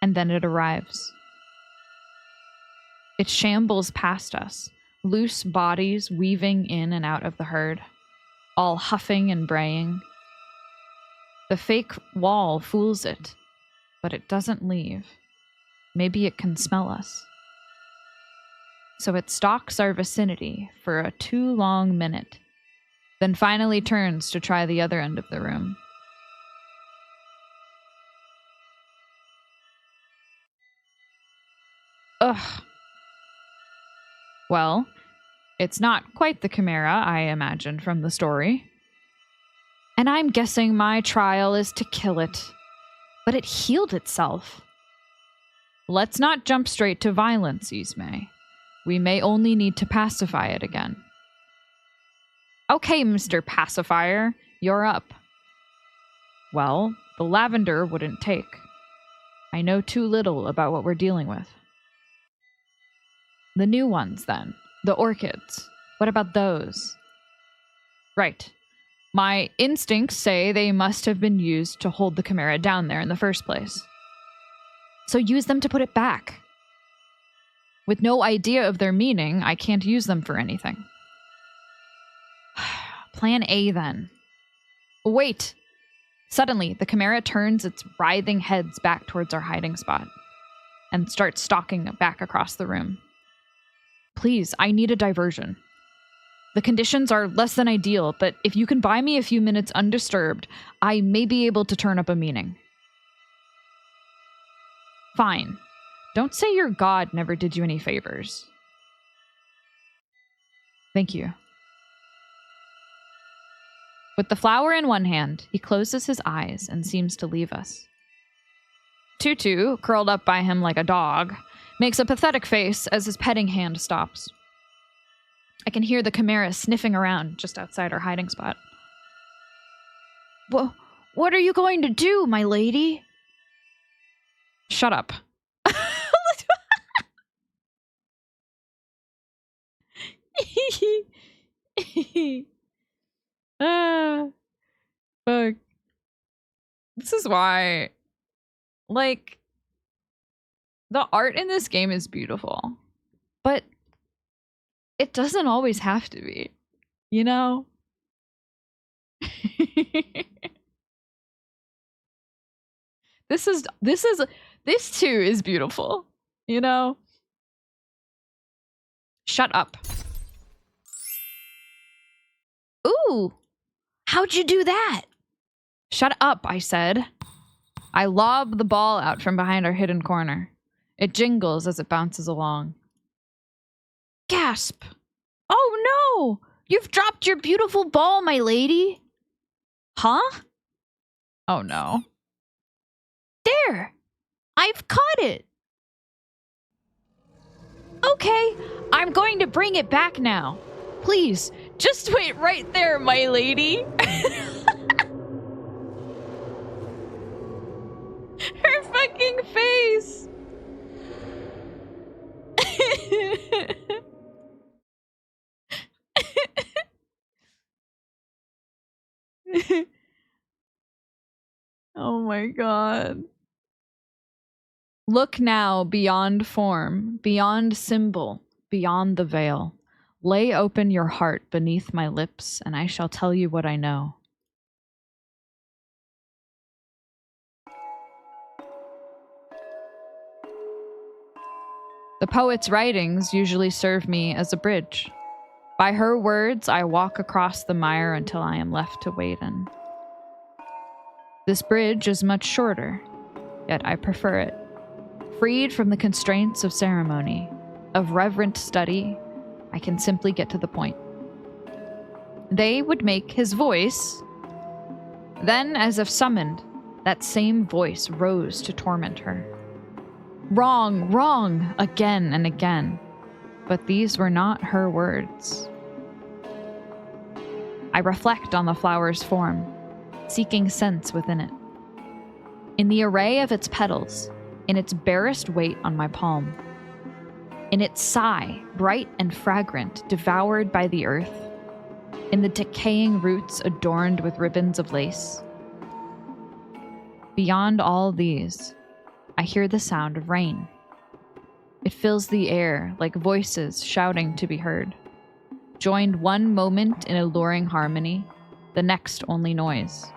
And then it arrives. It shambles past us, loose bodies weaving in and out of the herd, all huffing and braying. The fake wall fools it, but it doesn't leave. Maybe it can smell us. So it stalks our vicinity for a too long minute, then finally turns to try the other end of the room. Ugh. Well, it's not quite the chimera I imagined from the story. And I'm guessing my trial is to kill it. But it healed itself. Let's not jump straight to violence, Ismay. We may only need to pacify it again. Okay, Mr. Pacifier, you're up. Well, the lavender wouldn't take. I know too little about what we're dealing with. The new ones, then. The orchids. What about those? Right. My instincts say they must have been used to hold the chimera down there in the first place. So use them to put it back. With no idea of their meaning, I can't use them for anything. Plan A, then. Wait! Suddenly, the chimera turns its writhing heads back towards our hiding spot and starts stalking back across the room. Please, I need a diversion. The conditions are less than ideal, but if you can buy me a few minutes undisturbed, I may be able to turn up a meaning. Fine. Don't say your god never did you any favors. Thank you. With the flower in one hand, he closes his eyes and seems to leave us. Tutu, curled up by him like a dog, makes a pathetic face as his petting hand stops. I can hear the chimera sniffing around just outside our hiding spot. What are you going to do, my lady? Shut up. Fuck. This is why, like, the art in this game is beautiful, but it doesn't always have to be, you know? This too is beautiful, you know? Shut up. Ooh, how'd you do that? Shut up, I said. I lob the ball out from behind our hidden corner. It jingles as it bounces along. Gasp! Oh no! You've dropped your beautiful ball, my lady! Huh? Oh no. There! I've caught it! Okay, I'm going to bring it back now. Please, just wait right there, my lady. Her fucking face! Oh my god. Look now beyond form, beyond symbol, beyond the veil. Lay open your heart beneath my lips, and I shall tell you what I know. The poet's writings usually serve me as a bridge. By her words, I walk across the mire until I am left to wade in. This bridge is much shorter, yet I prefer it. Freed from the constraints of ceremony, of reverent study, I can simply get to the point. They would make his voice. Then, as if summoned, that same voice rose to torment her. Wrong, wrong, again and again. But these were not her words. I reflect on the flower's form, seeking sense within it. In the array of its petals, in its barest weight on my palm, In its sigh, bright and fragrant, devoured by the earth. In the decaying roots adorned with ribbons of lace. Beyond all these, I hear the sound of rain. It fills the air like voices shouting to be heard, joined one moment in alluring harmony, the next only noise.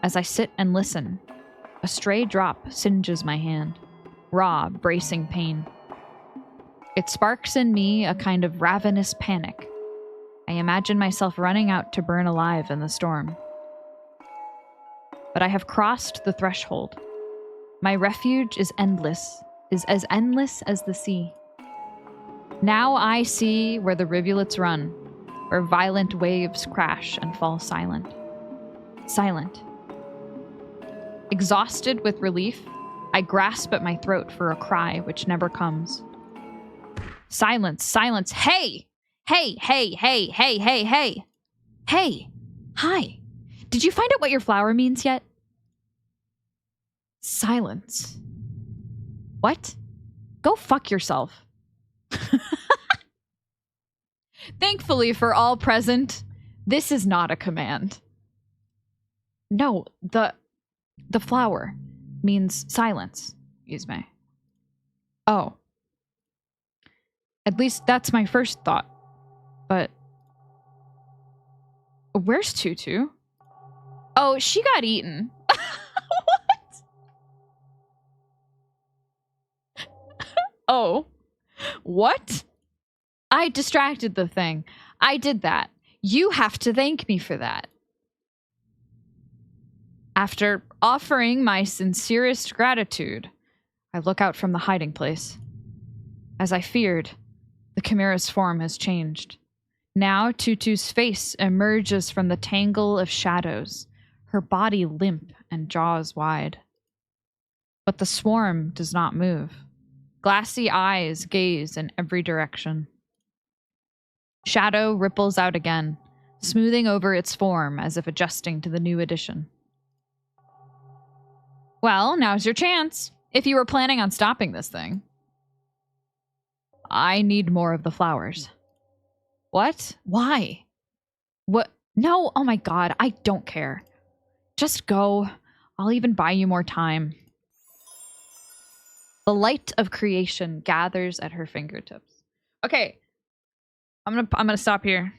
As I sit and listen, a stray drop singes my hand, raw, bracing pain. It sparks in me a kind of ravenous panic. I imagine myself running out to burn alive in the storm. But I have crossed the threshold. My refuge is as endless as the sea. Now I see where the rivulets run, where violent waves crash and fall silent. Silent. Exhausted with relief, I grasp at my throat for a cry which never comes. Silence, silence. Hey! Hey, hey, hey, hey, hey, hey. Hey! Hi! Did you find out what your flower means yet? Silence. What? Go fuck yourself. Thankfully for all present, this is not a command. No, the flower means silence, Isme. Oh. At least that's my first thought. But where's Tutu? Oh, she got eaten. What? Oh. What? I distracted the thing. I did that. You have to thank me for that. After offering my sincerest gratitude, I look out from the hiding place. As I feared, the Chimera's form has changed. Now Tutu's face emerges from the tangle of shadows, her body limp and jaws wide. But the swarm does not move. Glassy eyes gaze in every direction. Shadow ripples out again, smoothing over its form as if adjusting to the new addition. Well, now's your chance, if you were planning on stopping this thing. I need more of the flowers. What? Why? What? No, oh my god, I don't care. Just go. I'll even buy you more time. The light of creation gathers at her fingertips. Okay. I'm gonna stop here.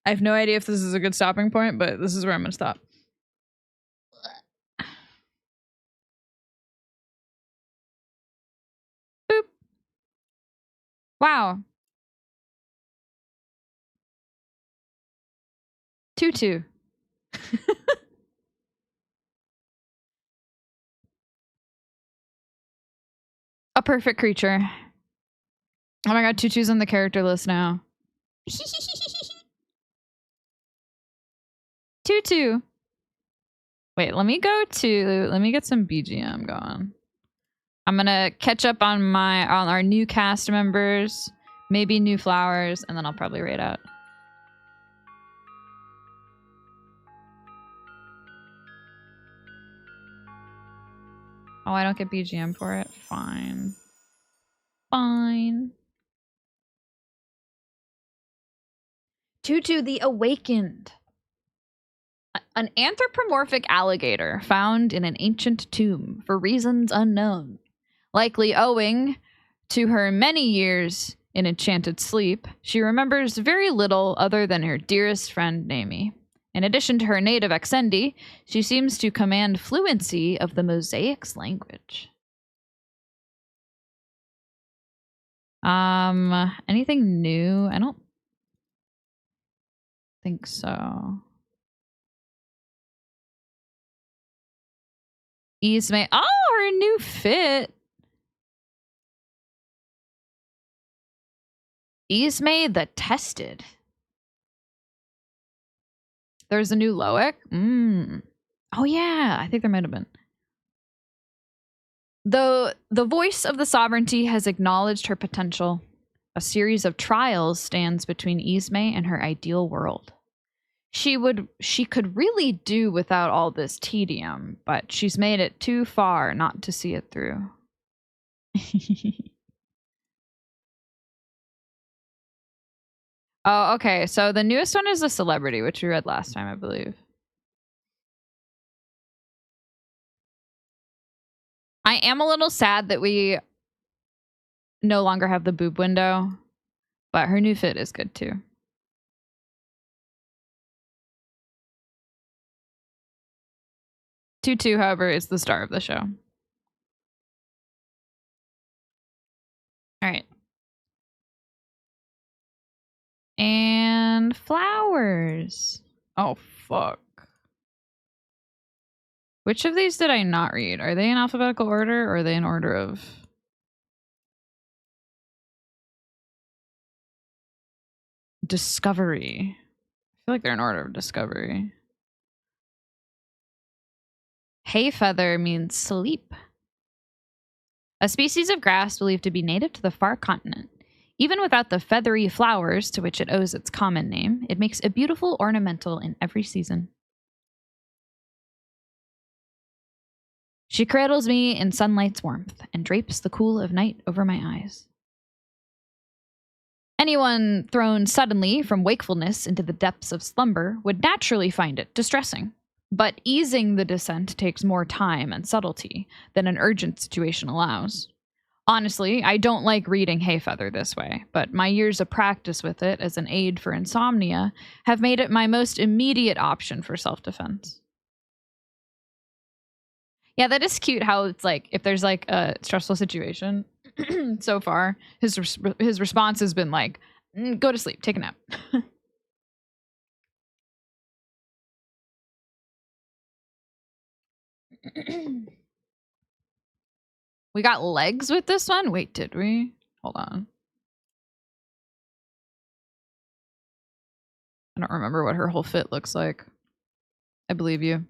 I have no idea if this is a good stopping point, but this is where I'm gonna stop. Boop. Wow. Tutu. A perfect creature. Oh my god, Tutu's on the character list now. Tutu. Wait, let me get some BGM going. I'm gonna catch up on our new cast members, maybe new flowers, and then I'll probably raid out. Oh, I don't get BGM for it? Fine. Fine. Tutu the Awakened. An anthropomorphic alligator found in an ancient tomb for reasons unknown. Likely owing to her many years in enchanted sleep, she remembers very little other than her dearest friend, Nami. In addition to her native Exendi, she seems to command fluency of the Mosaics language. Anything new? I don't think so. Isme. Oh, her new fit. Isme the Tested. There's a new Loic. Oh yeah, I think there might have been. The voice of the sovereignty has acknowledged her potential. A series of trials stands between Isme and her ideal world. She could really do without all this tedium, but she's made it too far not to see it through. Oh, okay. So the newest one is The Celebrity, which we read last time, I believe. I am a little sad that we no longer have the boob window, but her new fit is good too. Tutu, however, is the star of the show. All right. And flowers. Oh, fuck. Which of these did I not read? Are they in alphabetical order or are they in order of... discovery? I feel like they're in order of discovery. Hay feather means sleep. A species of grass believed to be native to the far continent. Even without the feathery flowers to which it owes its common name, it makes a beautiful ornamental in every season. She cradles me in sunlight's warmth and drapes the cool of night over my eyes. Anyone thrown suddenly from wakefulness into the depths of slumber would naturally find it distressing. But easing the descent takes more time and subtlety than an urgent situation allows. Honestly, I don't like reading Hayfeather this way, but my years of practice with it as an aid for insomnia have made it my most immediate option for self-defense. Yeah, that is cute how it's like, if there's like a stressful situation, so far, his response has been like, go to sleep, take a nap. We got legs with this one? Wait, did we? Hold on. I don't remember what her whole fit looks like. I believe you.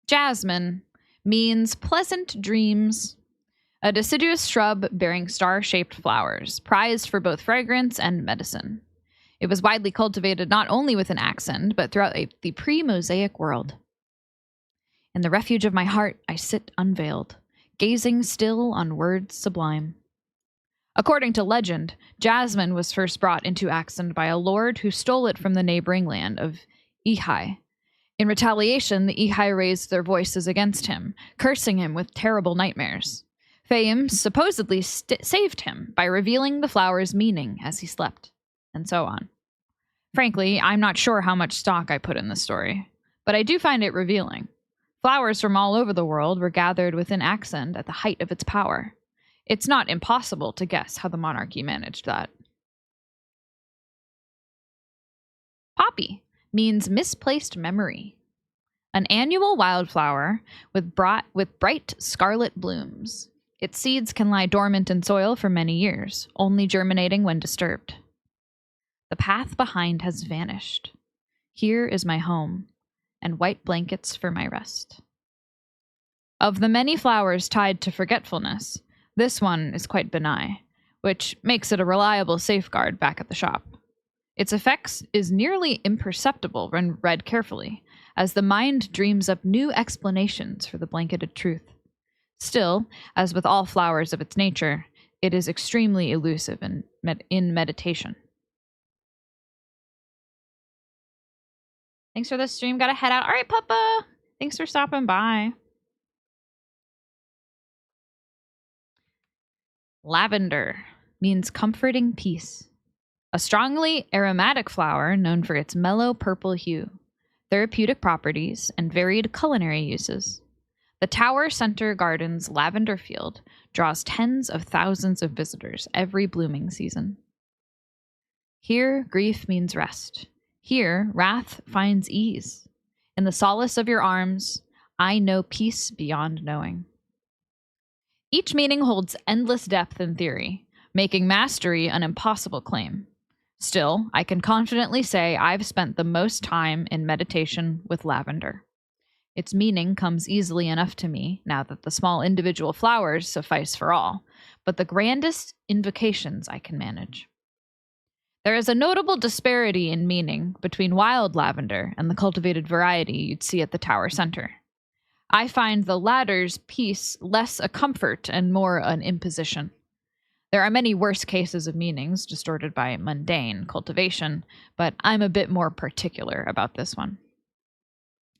Jasmine means pleasant dreams. A deciduous shrub bearing star-shaped flowers, prized for both fragrance and medicine. It was widely cultivated not only within Axend, but throughout the pre-Mosaic world. In the refuge of my heart, I sit unveiled, gazing still on words sublime. According to legend, jasmine was first brought into Axend by a lord who stole it from the neighboring land of Ehai. In retaliation, the Ehai raised their voices against him, cursing him with terrible nightmares. Fame supposedly saved him by revealing the flower's meaning as he slept, and so on. Frankly, I'm not sure how much stock I put in this story, but I do find it revealing. Flowers from all over the world were gathered within Axend at the height of its power. It's not impossible to guess how the monarchy managed that. Poppy means misplaced memory. An annual wildflower with bright scarlet blooms. Its seeds can lie dormant in soil for many years, only germinating when disturbed. The path behind has vanished. Here is my home, and white blankets for my rest. Of the many flowers tied to forgetfulness, this one is quite benign, which makes it a reliable safeguard back at the shop. Its effects is nearly imperceptible when read carefully, as the mind dreams up new explanations for the blanketed truth. Still, as with all flowers of its nature, it is extremely elusive in meditation. Thanks for the stream. Gotta head out. All right, Papa. Thanks for stopping by. Lavender means comforting peace. A strongly aromatic flower known for its mellow purple hue, therapeutic properties, and varied culinary uses. The Tower Center Gardens lavender field draws tens of thousands of visitors every blooming season. Here, grief means rest. Here, wrath finds ease. In the solace of your arms, I know peace beyond knowing. Each meaning holds endless depth in theory, making mastery an impossible claim. Still, I can confidently say I've spent the most time in meditation with lavender. Its meaning comes easily enough to me now that the small individual flowers suffice for all, but the grandest invocations I can manage. There is a notable disparity in meaning between wild lavender and the cultivated variety you'd see at the Tower Center. I find the latter's peace less a comfort and more an imposition. There are many worse cases of meanings distorted by mundane cultivation, but I'm a bit more particular about this one.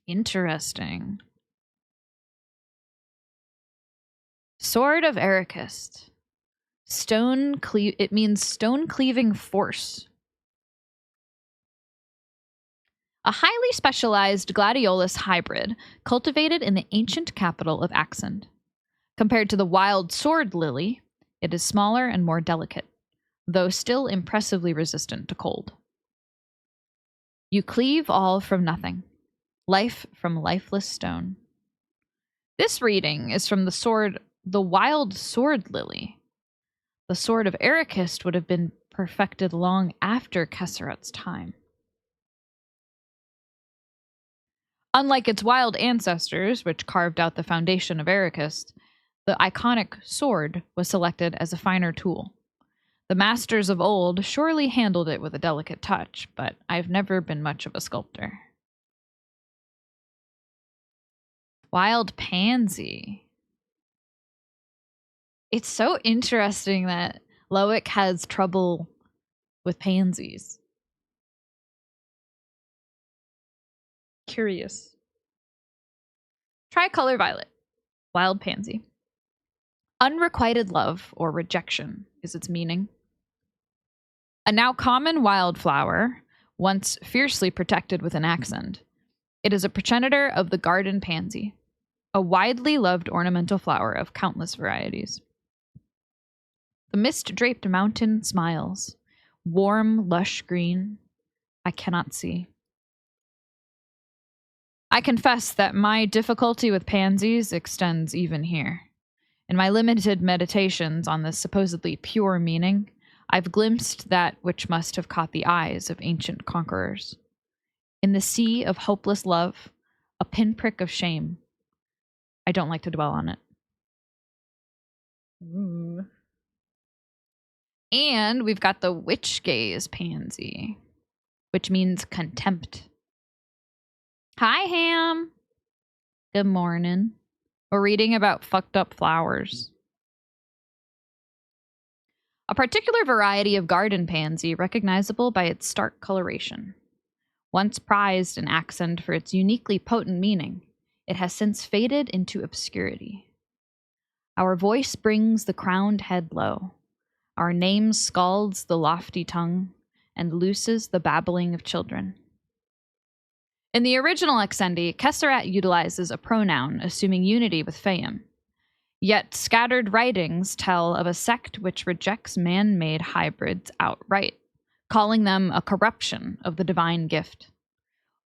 Interesting. Sword of Erechist. It means stone cleaving force. A highly specialized gladiolus hybrid cultivated in the ancient capital of Axend. Compared to the wild sword lily, it is smaller and more delicate, though still impressively resistant to cold. You cleave all from nothing, life from lifeless stone. This reading is from the wild sword lily. The sword of Erechist would have been perfected long after Kesseret's time. Unlike its wild ancestors, which carved out the foundation of Erechist, the iconic sword was selected as a finer tool. The masters of old surely handled it with a delicate touch, but I've never been much of a sculptor. Wild pansy. It's so interesting that Loic has trouble with pansies. Curious. Tricolor violet. Wild pansy. Unrequited love or rejection is its meaning. A now common wildflower, once fiercely protected with an accent. It is a progenitor of the garden pansy, a widely loved ornamental flower of countless varieties. The mist-draped mountain smiles, warm, lush green. I cannot see. I confess that my difficulty with pansies extends even here. In my limited meditations on this supposedly pure meaning, I've glimpsed that which must have caught the eyes of ancient conquerors. In the sea of hopeless love, a pinprick of shame. I don't like to dwell on it. Ooh. And we've got the witch gaze pansy, which means contempt. Hi, Ham. Good morning. We're reading about fucked up flowers. A particular variety of garden pansy recognizable by its stark coloration. Once prized and accent for its uniquely potent meaning, it has since faded into obscurity. Our voice brings the crowned head low. Our name scalds the lofty tongue and looses the babbling of children. In the original Exendi, Kesseret utilizes a pronoun assuming unity with Fayum. Yet scattered writings tell of a sect which rejects man-made hybrids outright, calling them a corruption of the divine gift.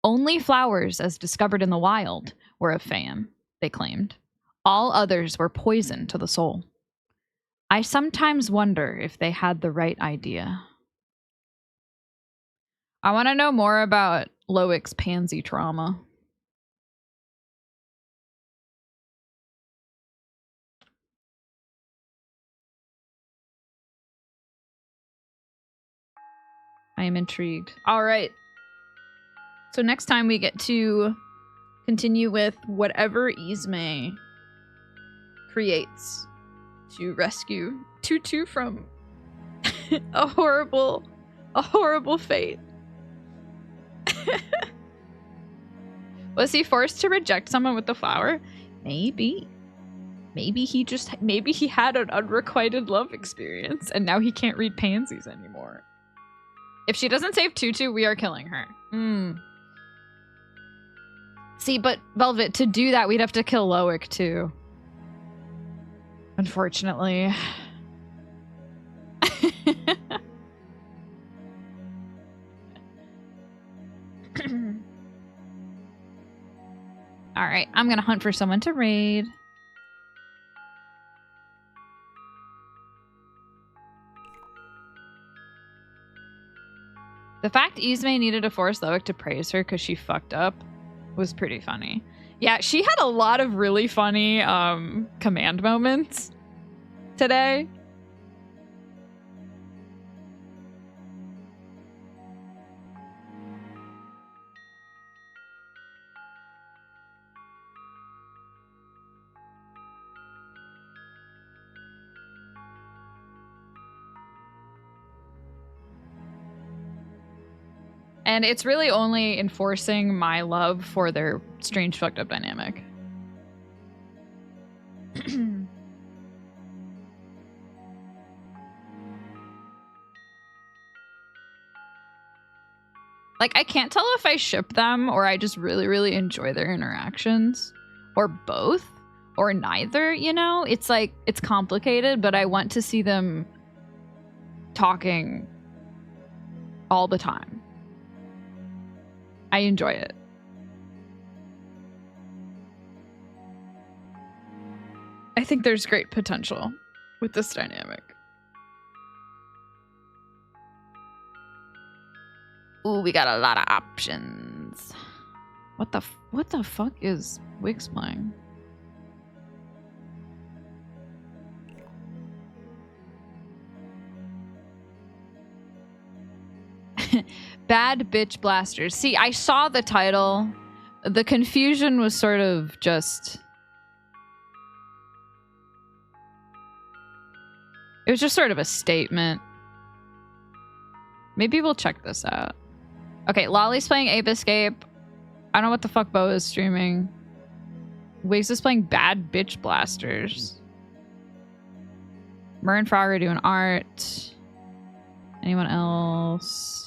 Only flowers as discovered in the wild were of Fayum, they claimed. All others were poison to the soul. I sometimes wonder if they had the right idea. I want to know more about Loic's pansy trauma. I am intrigued. All right. So next time we get to continue with whatever Ismay creates to rescue Tutu from a horrible fate. Was he forced to reject someone with the flower? Maybe. Maybe he had an unrequited love experience and now he can't read pansies anymore. If she doesn't save Tutu, we are killing her. See, but Velvet, to do that, we'd have to kill Loic too. Unfortunately. Alright, I'm gonna hunt for someone to raid. The fact Ismay needed to force Loic to praise her because she fucked up was pretty funny. Yeah, she had a lot of really funny command moments today. And it's really only enforcing my love for their strange fucked up dynamic. Like, I can't tell if I ship them or I just really, really enjoy their interactions. Or both. Or neither, you know? It's like, it's complicated, but I want to see them talking all the time. I enjoy it. I think there's great potential with this dynamic. Ooh, we got a lot of options. What the fuck is Wix playing? Bad Bitch Blasters. See, I saw the title. The confusion was sort of just... It was just sort of a statement. Maybe we'll check this out. Okay, Lolly's playing Ape Escape. I don't know what the fuck Bo is streaming. Wigs is playing Bad Bitch Blasters. Murr and Frog are doing art. Anyone else?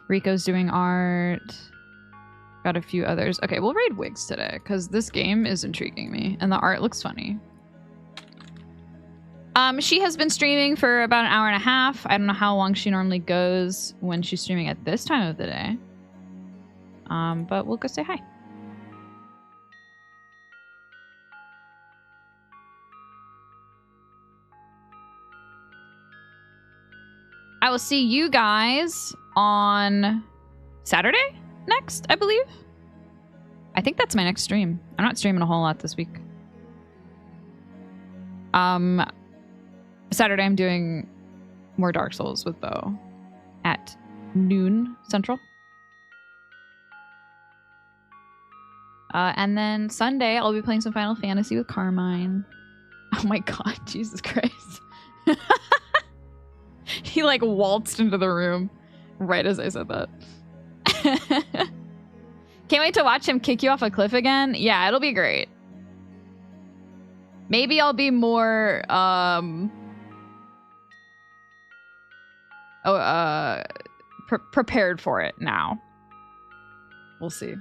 Rico's doing art. Got a few others. Okay, we'll raid Wigs today because this game is intriguing me and the art looks funny. She has been streaming for about an hour and a half. I don't know how long she normally goes when she's streaming at this time of the day. But we'll go say hi. I will see you guys on Saturday next, I believe. I think that's my next stream. I'm not streaming a whole lot this week. Saturday I'm doing more Dark Souls with Bo at noon Central. And then Sunday I'll be playing some Final Fantasy with Carmine. Oh my god, Jesus Christ. He like waltzed into the room right as I said that. Can't wait to watch him kick you off a cliff again. Yeah, it'll be great. Maybe I'll be more prepared for it now. We'll see. All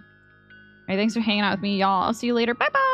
right, thanks for hanging out with me, y'all. I'll see you later. Bye bye.